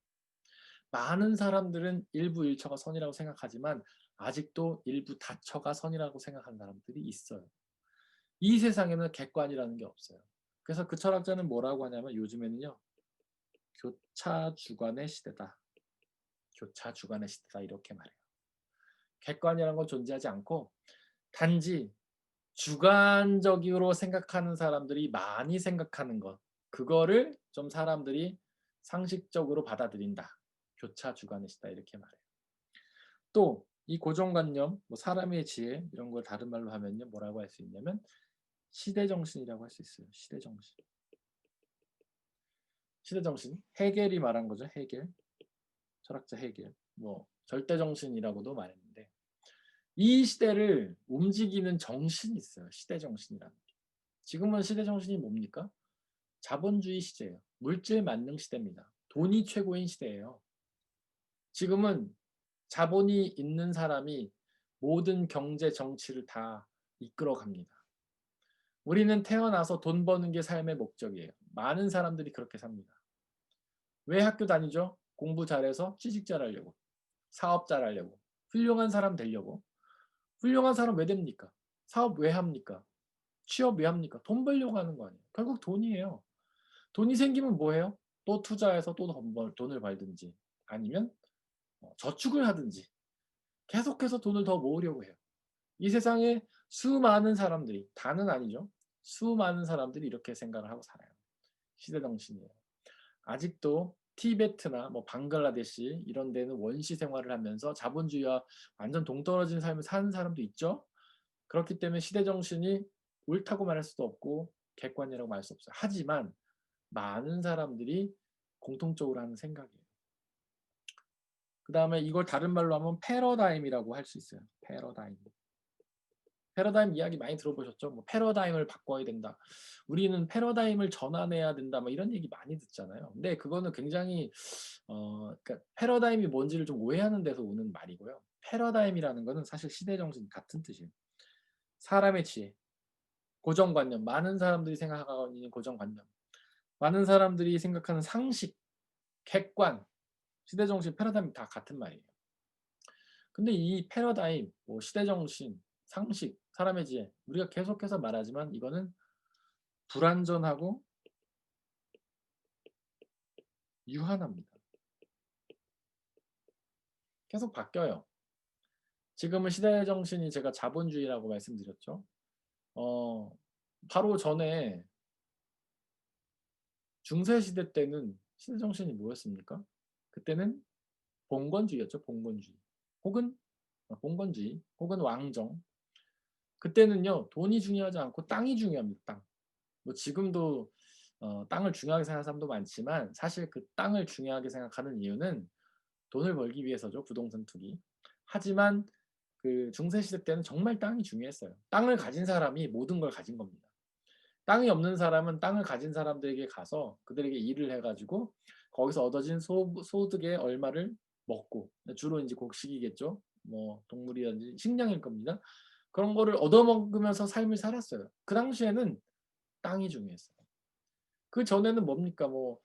많은 사람들은 일부 일처가 선이라고 생각하지만 아직도 일부 다처가 선이라고 생각하는 사람들이 있어요. 이 세상에는 객관이라는 게 없어요. 그래서 그 철학자는 뭐라고 하냐면 요즘에는요. 교차주관의 시대다. 교차주관의 시대다 이렇게 말해요. 객관이라는 건 존재하지 않고 단지 주관적으로 생각하는 사람들이 많이 생각하는 것, 그거를 좀 사람들이 상식적으로 받아들인다. 교차주관의 시다 이렇게 말해요. 또 이 고정관념, 뭐 사람의 지혜 이런 걸 다른 말로 하면요 뭐라고 할 수 있냐면 시대정신이라고 할 수 있어요. 시대정신. 시대정신. 헤겔이 말한 거죠. 헤겔. 철학자 헤겔. 뭐 절대정신이라고도 말했는데 이 시대를 움직이는 정신이 있어요. 시대정신이라는 게. 지금은 시대정신이 뭡니까? 자본주의 시대예요. 물질 만능 시대입니다. 돈이 최고인 시대예요. 지금은 자본이 있는 사람이 모든 경제 정치를 다 이끌어 갑니다. 우리는 태어나서 돈 버는 게 삶의 목적이에요. 많은 사람들이 그렇게 삽니다. 왜 학교 다니죠? 공부 잘해서 취직 잘하려고, 사업 잘하려고, 훌륭한 사람 되려고. 훌륭한 사람 왜 됩니까? 사업 왜 합니까? 취업 왜 합니까? 돈 벌려고 하는 거 아니에요. 결국 돈이에요. 돈이 생기면 뭐해요? 또 투자해서 또 돈을 벌든지 아니면 저축을 하든지 계속해서 돈을 더 모으려고 해요. 이 세상에 수많은 사람들이, 다는 아니죠. 수많은 사람들이 이렇게 생각을 하고 살아요. 시대정신이에요. 아직도 티베트나 뭐 방글라데시 이런 데는 원시 생활을 하면서 자본주의와 완전 동떨어진 삶을 사는 사람도 있죠. 그렇기 때문에 시대정신이 옳다고 말할 수도 없고 객관이라고 말할 수 없어요. 하지만 많은 사람들이 공통적으로 하는 생각이에요. 그 다음에 이걸 다른 말로 하면 패러다임이라고 할 수 있어요. 패러다임. 패러다임 이야기 많이 들어보셨죠? 뭐 패러다임을 바꿔야 된다. 우리는 패러다임을 전환해야 된다. 뭐 이런 얘기 많이 듣잖아요. 근데 그거는 굉장히 그러니까 패러다임이 뭔지를 좀 오해하는 데서 오는 말이고요. 패러다임이라는 거는 사실 시대 정신 같은 뜻이에요. 사람의 지혜, 고정관념, 많은 사람들이 생각하고 있는 고정관념, 많은 사람들이 생각하는 상식, 객관, 시대정신, 패러다임 다 같은 말이에요. 근데 이 패러다임, 뭐 시대정신, 상식, 사람의 지혜 우리가 계속해서 말하지만 이거는 불완전하고 유한합니다. 계속 바뀌어요. 지금은 시대정신이 제가 자본주의라고 말씀드렸죠. 바로 전에 중세시대 때는 시대정신이 뭐였습니까? 그때는 봉건주의였죠. 봉건주의. 혹은 봉건주의 혹은 왕정. 그때는요. 돈이 중요하지 않고 땅이 중요합니다. 땅. 뭐 지금도 땅을 중요하게 생각하는 사람도 많지만 사실 그 땅을 중요하게 생각하는 이유는 돈을 벌기 위해서죠. 부동산 투기. 하지만 그 중세시대 때는 정말 땅이 중요했어요. 땅을 가진 사람이 모든 걸 가진 겁니다. 땅이 없는 사람은 땅을 가진 사람들에게 가서 그들에게 일을 해가지고 거기서 얻어진 소득의 얼마를 먹고 주로 이제 곡식이겠죠. 뭐 동물이든지 식량일 겁니다. 그런 거를 얻어먹으면서 삶을 살았어요. 그 당시에는 땅이 중요했어요. 그 전에는 뭡니까? 뭐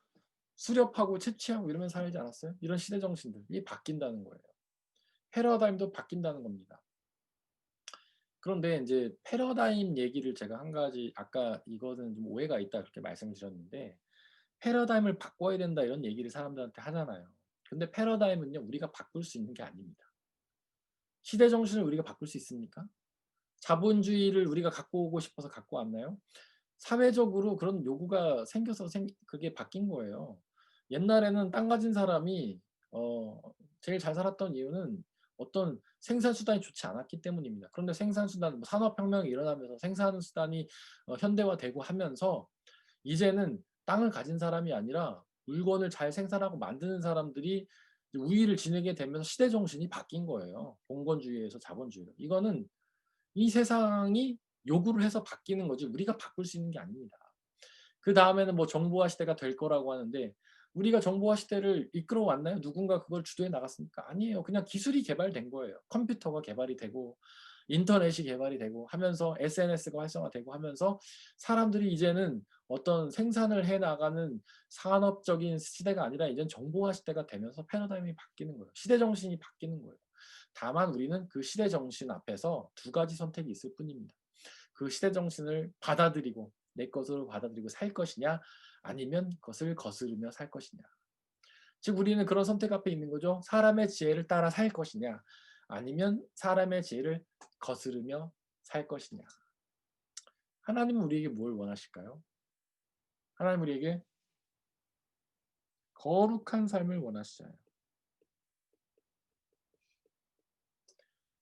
수렵하고 채취하고 이러면서 살지 않았어요? 이런 시대 정신들이 바뀐다는 거예요. 패러다임도 바뀐다는 겁니다. 그런데 이제 패러다임 얘기를 제가 한 가지 아까 이거는 좀 오해가 있다 그렇게 말씀드렸는데 패러다임을 바꿔야 된다 이런 얘기를 사람들한테 하잖아요. 근데 패러다임은요 우리가 바꿀 수 있는 게 아닙니다. 시대 정신을 우리가 바꿀 수 있습니까? 자본주의를 우리가 갖고 오고 싶어서 갖고 왔나요? 사회적으로 그런 요구가 생겨서 그게 바뀐 거예요. 옛날에는 땅 가진 사람이 어, 제일 잘 살았던 이유는 어떤 생산수단이 좋지 않았기 때문입니다. 그런데 생산수단, 뭐 산업혁명이 일어나면서 생산수단이 현대화되고 하면서 이제는 땅을 가진 사람이 아니라 물건을 잘 생산하고 만드는 사람들이 우위를 지니게 되면서 시대 정신이 바뀐 거예요. 봉건주의에서 자본주의로. 이거는 이 세상이 요구를 해서 바뀌는 거지 우리가 바꿀 수 있는 게 아닙니다. 그 다음에는 뭐 정보화 시대가 될 거라고 하는데 우리가 정보화 시대를 이끌어 왔나요? 누군가 그걸 주도해 나갔습니까? 아니에요. 그냥 기술이 개발된 거예요. 컴퓨터가 개발이 되고 인터넷이 개발이 되고 하면서 SNS가 활성화되고 하면서 사람들이 이제는 어떤 생산을 해 나가는 산업적인 시대가 아니라 이제는 정보화 시대가 되면서 패러다임이 바뀌는 거예요. 시대 정신이 바뀌는 거예요. 다만 우리는 그 시대 정신 앞에서 두 가지 선택이 있을 뿐입니다. 그 시대 정신을 받아들이고 내 것으로 받아들이고 살 것이냐 아니면 그것을 거스르며 살 것이냐. 즉 우리는 그런 선택 앞에 있는 거죠. 사람의 지혜를 따라 살 것이냐 아니면 사람의 지혜를 거스르며 살 것이냐. 하나님은 우리에게 뭘 원하실까요? 하나님 우리에게 거룩한 삶을 원하시잖아요.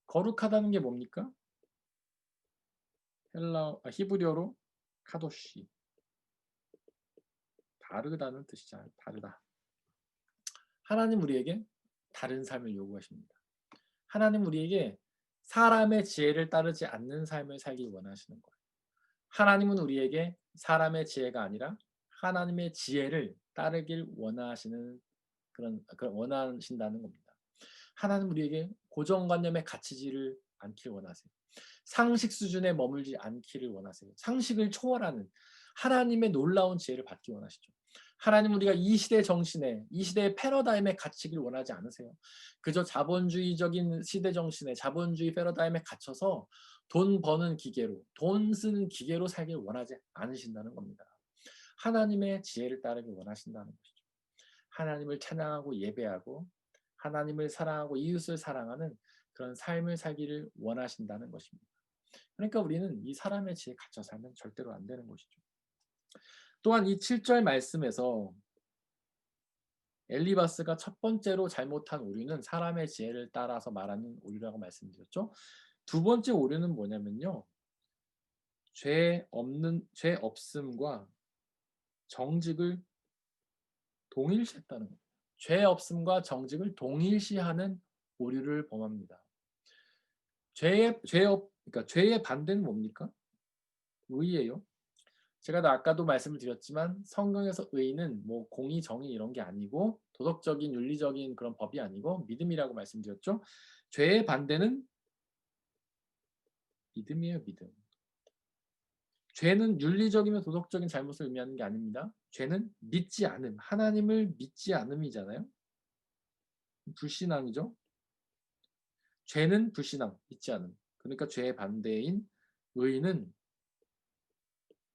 거룩하다는 게 뭡니까? 히브리어로 카도시. 다르다는 뜻이잖아요. 다르다. 하나님 우리에게 다른 삶을 요구하십니다. 하나님 우리에게 사람의 지혜를 따르지 않는 삶을 살길 원하시는 거예요. 하나님은 우리에게 사람의 지혜가 아니라 하나님의 지혜를 따르길 원하시는 원하신다는 겁니다. 하나님 우리에게 고정관념에 갇히지를 않길 원하세요. 상식 수준에 머물지 않기를 원하세요. 상식을 초월하는 하나님의 놀라운 지혜를 받기 원하시죠. 하나님 우리가 이 시대 정신에 이 시대의 패러다임에 갇히길 원하지 않으세요. 그저 자본주의적인 시대 정신에 자본주의 패러다임에 갇혀서 돈 버는 기계로 돈 쓰는 기계로 살길 원하지 않으신다는 겁니다. 하나님의 지혜를 따르길 원하신다는 것이죠. 하나님을 찬양하고 예배하고 하나님을 사랑하고 이웃을 사랑하는 그런 삶을 살기를 원하신다는 것입니다. 그러니까 우리는 이 사람의 지혜에 갇혀 살면 절대로 안 되는 것이죠. 또한 이 7절 말씀에서 엘리바스가 첫 번째로 잘못한 오류는 사람의 지혜를 따라서 말하는 오류라고 말씀드렸죠. 두 번째 오류는 뭐냐면요. 죄 없음과 정직을 동일시했다는 겁니다. 죄 없음과 정직을 동일시하는 오류를 범합니다. 그러니까 죄의 반대는 뭡니까? 의예요. 제가 아까도 말씀을 드렸지만 성경에서 의는 뭐 공의, 정의 이런 게 아니고 도덕적인 윤리적인 그런 법이 아니고 믿음이라고 말씀드렸죠. 죄의 반대는 믿음이에요, 믿음. 죄는 윤리적이며 도덕적인 잘못을 의미하는 게 아닙니다. 죄는 믿지 않음, 하나님을 믿지 않음이잖아요. 불신앙이죠. 죄는 불신앙, 믿지 않음. 그러니까 죄의 반대인 의는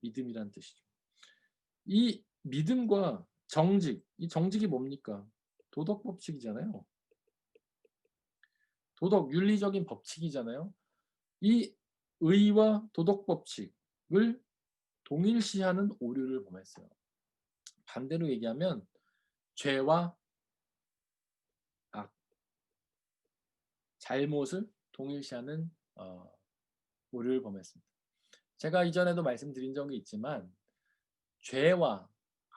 믿음이란 뜻이죠. 이 믿음과 정직, 이 정직이 뭡니까? 도덕 법칙이잖아요. 도덕, 윤리적인 법칙이잖아요. 이 의와 도덕 법칙을 동일시하는 오류를 범했어요. 반대로 얘기하면 죄와 악, 잘못을 동일시하는 오류를 범했습니다. 제가 이전에도 말씀드린 적이 있지만 죄와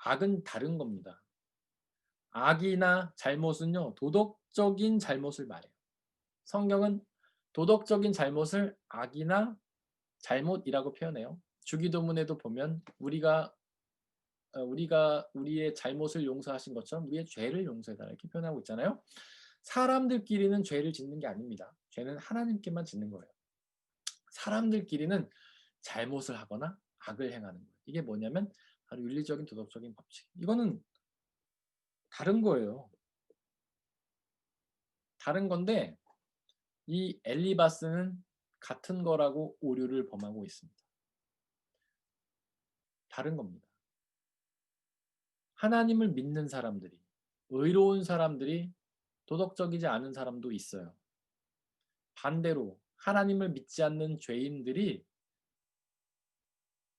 악은 다른 겁니다. 악이나 잘못은요, 도덕적인 잘못을 말해요. 성경은 도덕적인 잘못을 악이나 잘못이라고 표현해요. 주기도문에도 보면 우리가 우리의 잘못을 용서하신 것처럼 우리의 죄를 용서해달라 이렇게 표현하고 있잖아요. 사람들끼리는 죄를 짓는 게 아닙니다. 죄는 하나님께만 짓는 거예요. 사람들끼리는 잘못을 하거나 악을 행하는 거예요. 이게 뭐냐면 바로 윤리적인 도덕적인 법칙. 이거는 다른 거예요. 다른 건데 이 엘리바스는 같은 거라고 오류를 범하고 있습니다. 다른 겁니다. 하나님을 믿는 사람들이, 의로운 사람들이 도덕적이지 않은 사람도 있어요. 반대로 하나님을 믿지 않는 죄인들이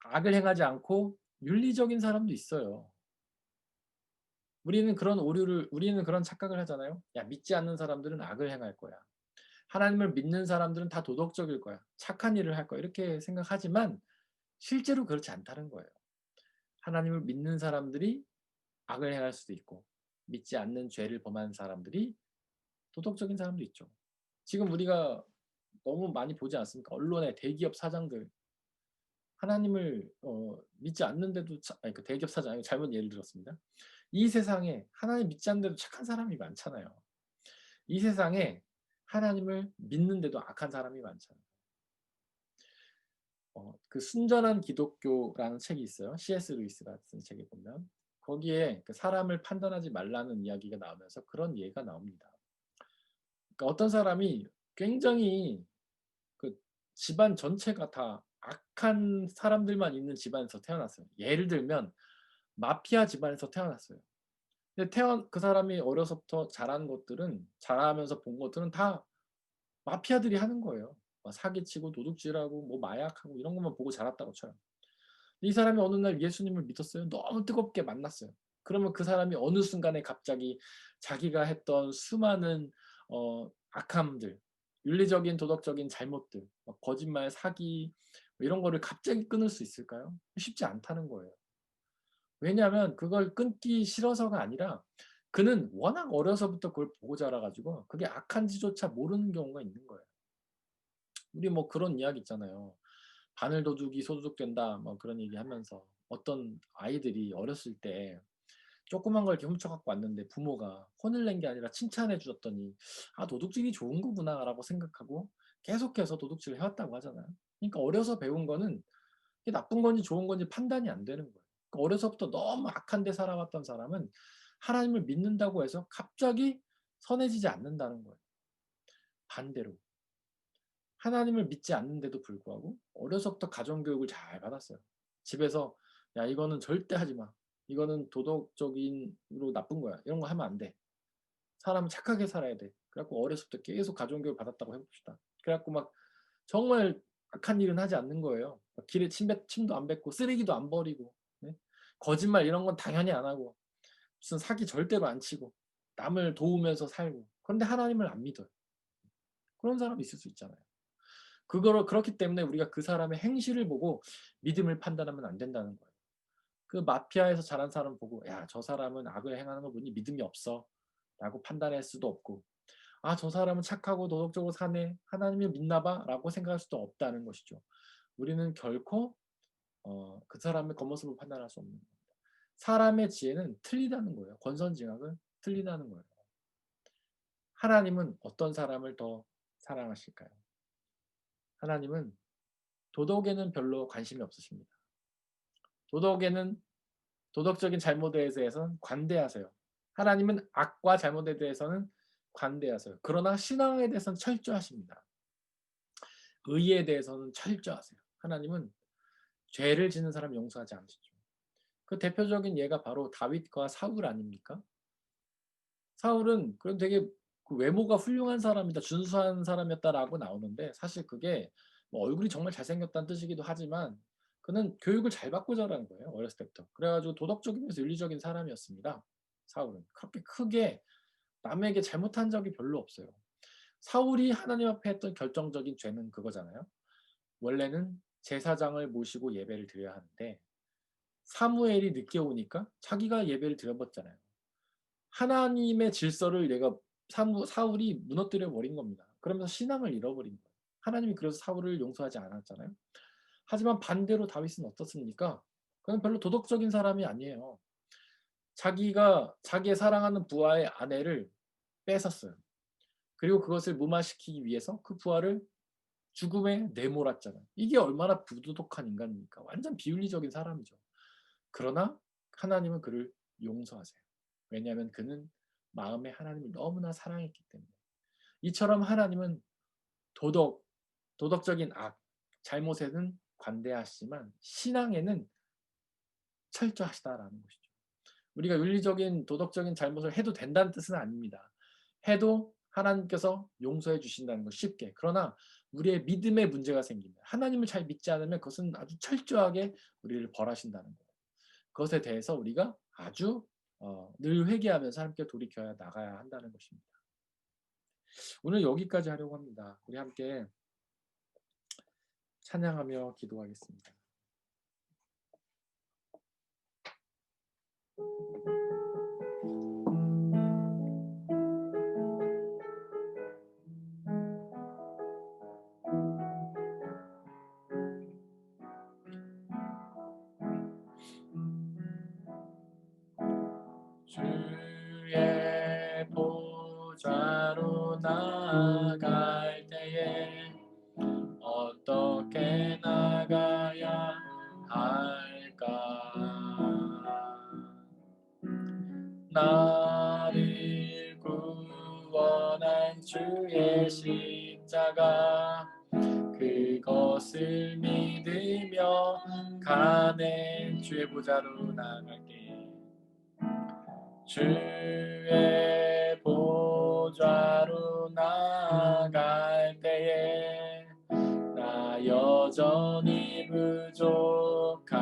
악을 행하지 않고 윤리적인 사람도 있어요. 우리는 그런 착각을 하잖아요. 야, 믿지 않는 사람들은 악을 행할 거야. 하나님을 믿는 사람들은 다 도덕적일 거야. 착한 일을 할 거야. 이렇게 생각하지만 실제로 그렇지 않다는 거예요. 하나님을 믿는 사람들이 악을 행할 수도 있고 믿지 않는 죄를 범하는 사람들이 도덕적인 사람도 있죠. 지금 우리가 너무 많이 보지 않습니까? 언론의 대기업 사장들 하나님을 믿지 않는데도 아니, 그 대기업 사장 아니고 잘못 예를 들었습니다. 이 세상에 하나님 믿지 않는데도 착한 사람이 많잖아요. 이 세상에 하나님을 믿는데도 악한 사람이 많잖아요. 그 순전한 기독교라는 책이 있어요. C.S. 루이스가 쓴 책에 보면 거기에 그 사람을 판단하지 말라는 이야기가 나오면서 그런 예가 나옵니다. 그러니까 어떤 사람이 굉장히 그 집안 전체가 다 악한 사람들만 있는 집안에서 태어났어요. 예를 들면 마피아 집안에서 태어났어요. 근데 그 사람이 어려서부터 자란 것들은 자라면서 본 것들은 다 마피아들이 하는 거예요. 막 사기치고 도둑질하고 뭐 마약하고 이런 것만 보고 자랐다고 쳐요. 이 사람이 어느 날 예수님을 믿었어요. 너무 뜨겁게 만났어요. 그러면 그 사람이 어느 순간에 갑자기 자기가 했던 수많은 악함들, 윤리적인 도덕적인 잘못들, 막 거짓말, 사기 뭐 이런 거를 갑자기 끊을 수 있을까요? 쉽지 않다는 거예요. 왜냐하면 그걸 끊기 싫어서가 아니라 그는 워낙 어려서부터 그걸 보고 자라가지고 그게 악한지조차 모르는 경우가 있는 거예요. 우리 뭐 그런 이야기 있잖아요. 바늘도둑이 소도둑된다 뭐 그런 얘기하면서 어떤 아이들이 어렸을 때 조그만 걸 이렇게 훔쳐갖고 왔는데 부모가 혼을 낸 게 아니라 칭찬해 주었더니 아 도둑질이 좋은 거구나라고 생각하고 계속해서 도둑질을 해왔다고 하잖아요. 그러니까 어려서 배운 거는 이게 나쁜 건지 좋은 건지 판단이 안 되는 거예요. 그러니까 어려서부터 너무 악한 데 살아왔던 사람은 하나님을 믿는다고 해서 갑자기 선해지지 않는다는 거예요. 반대로 하나님을 믿지 않는데도 불구하고 어려서부터 가정교육을 잘 받았어요. 집에서 야 이거는 절대 하지 마. 이거는 도덕적인으로 나쁜 거야. 이런 거 하면 안 돼. 사람은 착하게 살아야 돼. 그래갖고 어렸을 때 계속 가정교육 받았다고 해봅시다. 그래갖고 막 정말 악한 일은 하지 않는 거예요. 길에 침도 안 뱉고 쓰레기도 안 버리고 네? 거짓말 이런 건 당연히 안 하고 무슨 사기 절대로 안 치고 남을 도우면서 살고 그런데 하나님을 안 믿어요. 그런 사람이 있을 수 있잖아요. 그거를 그렇기 때문에 우리가 그 사람의 행실을 보고 믿음을 판단하면 안 된다는 거예요. 그 마피아에서 자란 사람 보고 야, 저 사람은 악을 행하는 걸 보니 믿음이 없어 라고 판단할 수도 없고 아, 저 사람은 착하고 도덕적으로 사네 하나님을 믿나 봐 라고 생각할 수도 없다는 것이죠. 우리는 결코 그 사람의 겉모습을 판단할 수 없는 겁니다. 사람의 지혜는 틀리다는 거예요. 권선징악은 틀리다는 거예요. 하나님은 어떤 사람을 더 사랑하실까요? 하나님은 도덕에는 별로 관심이 없으십니다. 도덕에는 도덕적인 잘못에 대해서는 관대하세요. 하나님은 악과 잘못에 대해서는 관대하세요. 그러나 신앙에 대해서는 철저하십니다. 의에 대해서는 철저하세요. 하나님은 죄를 짓는 사람 용서하지 않으시죠. 그 대표적인 예가 바로 다윗과 사울 아닙니까? 사울은 그런 되게 그 외모가 훌륭한 사람이다, 준수한 사람이었다라고 나오는데 사실 그게 뭐 얼굴이 정말 잘생겼다는 뜻이기도 하지만 그는 교육을 잘 받고 자란 거예요. 어렸을 때부터. 그래가지고 도덕적이면서 윤리적인 사람이었습니다. 사울은. 그렇게 크게 남에게 잘못한 적이 별로 없어요. 사울이 하나님 앞에 했던 결정적인 죄는 그거잖아요. 원래는 제사장을 모시고 예배를 드려야 하는데 사무엘이 늦게 오니까 자기가 예배를 드려봤잖아요. 하나님의 질서를 얘가 사울이 무너뜨려 버린 겁니다. 그러면서 신앙을 잃어버린 거예요. 하나님이 그래서 사울을 용서하지 않았잖아요. 하지만 반대로 다윗은 어떻습니까? 그는 별로 도덕적인 사람이 아니에요. 자기가 자기의 사랑하는 부하의 아내를 뺏었어요. 그리고 그것을 무마시키기 위해서 그 부하를 죽음에 내몰았잖아요. 이게 얼마나 부도덕한 인간입니까? 완전 비윤리적인 사람이죠. 그러나 하나님은 그를 용서하세요. 왜냐하면 그는 마음에 하나님을 너무나 사랑했기 때문에. 이처럼 하나님은 도덕적인 악, 잘못에는 관대하시지만 신앙에는 철저하시다라는 것이죠. 우리가 윤리적인 도덕적인 잘못을 해도 된다는 뜻은 아닙니다. 해도 하나님께서 용서해 주신다는 것 쉽게. 그러나 우리의 믿음에 문제가 생기면 하나님을 잘 믿지 않으면 그것은 아주 철저하게 우리를 벌하신다는 거예요. 그것에 대해서 우리가 아주 늘 회개하면서 함께 돌이켜야 나가야 한다는 것입니다. 오늘 여기까지 하려고 합니다. 우리 함께 찬양하며 기도하겠습니다. 주의 보좌로 나아갈 때에 어떻게 나가 원한 주의 십자가 그것을 믿으며 가네. 주의 보좌로 나갈게. 주의 보좌로 나갈 때에 나 여전히 부족하나.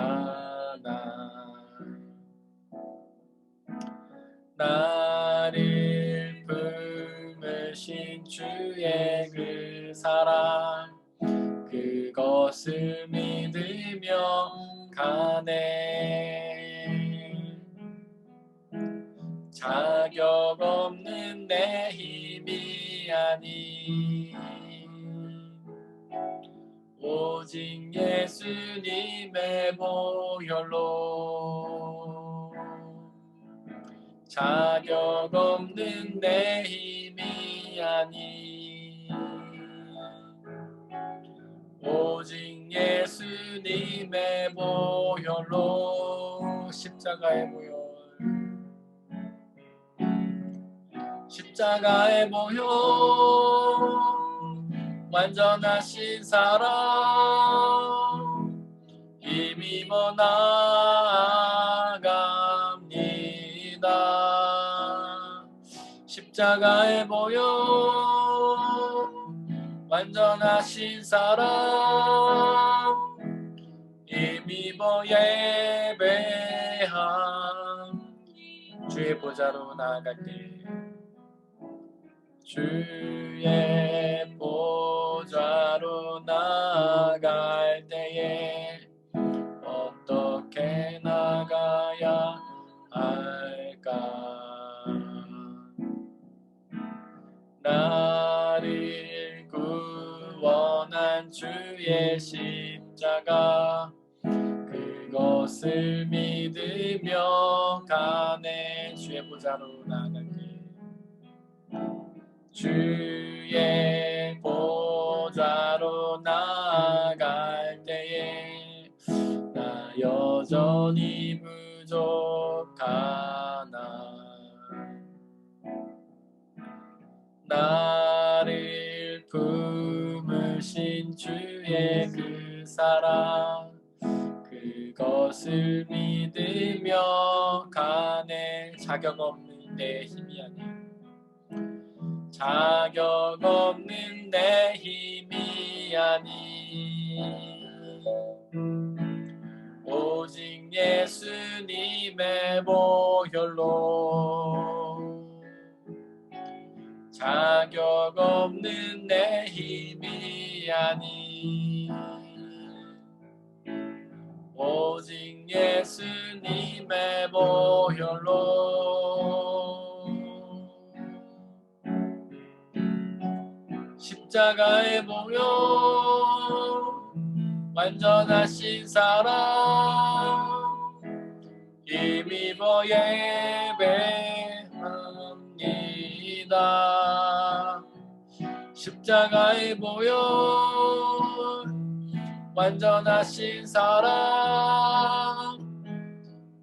나를 품으신 주의 그 사랑 그것을 믿으며 가네. 자격 없는 내 힘이 아닌 오직 예수님의 보혈로. 자격 없는 내 힘이 아닌 오직 예수님의 보혈로. 십자가의 보혈, 십자가의 보혈, 완전하신 사랑 힘입어 나아갑니다. 십자가의 보혈, 완전하신 사랑 힘입어 예배함. 주의 보좌로 나아갈 때, 주의 보좌로 나아갈 때에 어떻게 나가야 할까? 나를 구원한 주의 십자가 그것을 믿으며 가네. 주의 보좌로 나갈게. 주의 보좌로 나갈 때에 나 여전히 부족하나. 나를 품으신 주의 그 사랑 그것을 믿으며 가네. 자격 없는 내 힘이 아닌 자격 없는 내 힘이 아닌 오직 예수님의 보혈로. 자격 없는 내 힘이 아닌 오직 예수님의 보혈로. 십자가의 보혈, 완전하신 사랑 힘입어 예배합니다. 십자가의 보혈, 완전하신 사랑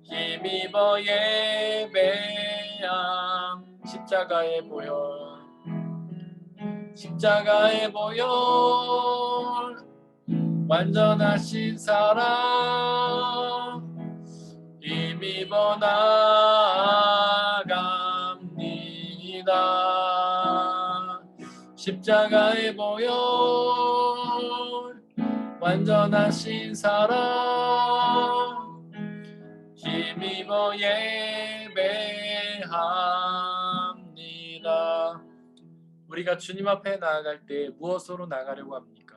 힘입어 예배함. 십자가의 보혈, 십자가의 보혈, 완전하신 사랑 힘입어 나아갑니다. 십자가의 보혈, 완전하신 사랑 힘입어 예배합니다. 우리가 주님 앞에 나아갈 때 무엇으로 나가려고 합니까?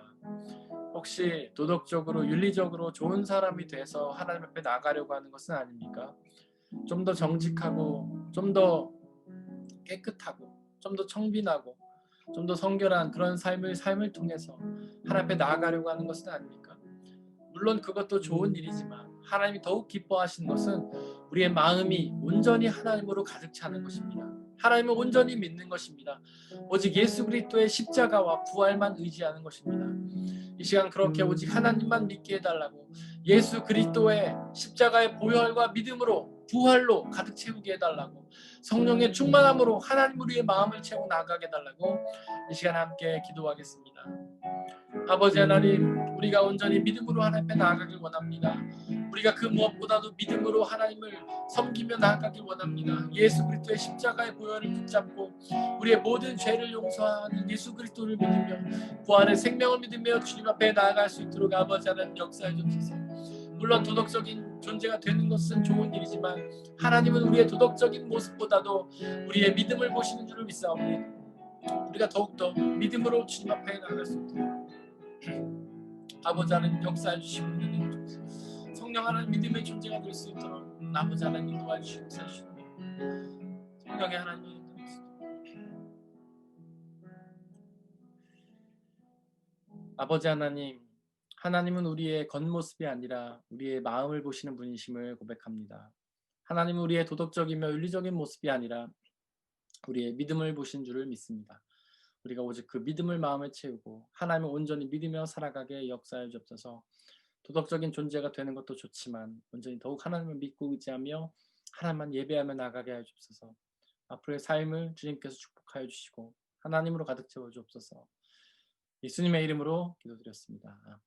혹시 도덕적으로 윤리적으로 좋은 사람이 돼서 하나님 앞에 나가려고 하는 것은 아닙니까? 좀 더 정직하고 좀 더 깨끗하고 좀 더 청빈하고 좀 더 성결한 그런 삶을 통해서 하나님 앞에 나아가려고 하는 것은 아닙니까? 물론 그것도 좋은 일이지만 하나님이 더욱 기뻐하시는 것은 우리의 마음이 온전히 하나님으로 가득 차는 것입니다. 하나님을 온전히 믿는 것입니다. 오직 예수 그리스도의 십자가와 부활만 의지하는 것입니다. 이 시간 그렇게 오직 하나님만 믿게 해달라고 예수 그리스도의 십자가의 보혈과 믿음으로 부활로 가득 채우게 해달라고, 성령의 충만함으로 하나님 우리의 마음을 채우고 나가게 해달라고 이 시간 함께 기도하겠습니다. 아버지 하나님, 우리가 온전히 믿음으로 하나님 앞에 나아가길 원합니다. 우리가 그 무엇보다도 믿음으로 하나님을 섬기며 나아가길 원합니다. 예수 그리스도의 십자가의 보혈을 붙잡고 우리의 모든 죄를 용서하는 예수 그리스도를 믿으며 부활의 생명을 믿으며 주님 앞에 나아갈 수 있도록 아버지 하나님 역사해 주옵소서. 물론 도덕적인 존재가 되는 것은 좋은 일이지만 하나님은 우리의 도덕적인 모습보다도 우리의 믿음을 보시는 줄을 믿사오니 우리가 더욱더 믿음으로 주님 앞에 나아갈 수 있도록 아버지 하나님 역사해 주시고 은혜 주옵소서. 성령 하나님 믿음의 존재가 될 수 있도록 아버지 하나님 도와주시고 사주시고 성령의 하나님의 인도를 아버지 하나님, 하나님은 우리의 겉모습이 아니라 우리의 마음을 보시는 분이심을 고백합니다. 하나님은 우리의 도덕적이며 윤리적인 모습이 아니라 우리의 믿음을 보신 줄을 믿습니다. 우리가 오직 그 믿음을 마음에 채우고 하나님을 온전히 믿으며 살아가게 역사해 주옵소서. 도덕적인 존재가 되는 것도 좋지만 온전히 더욱 하나님을 믿고 의지하며 하나님만 예배하며 나가게 하여 주옵소서. 앞으로의 삶을 주님께서 축복하여 주시고 하나님으로 가득 채워 주옵소서. 예수님의 이름으로 기도드렸습니다.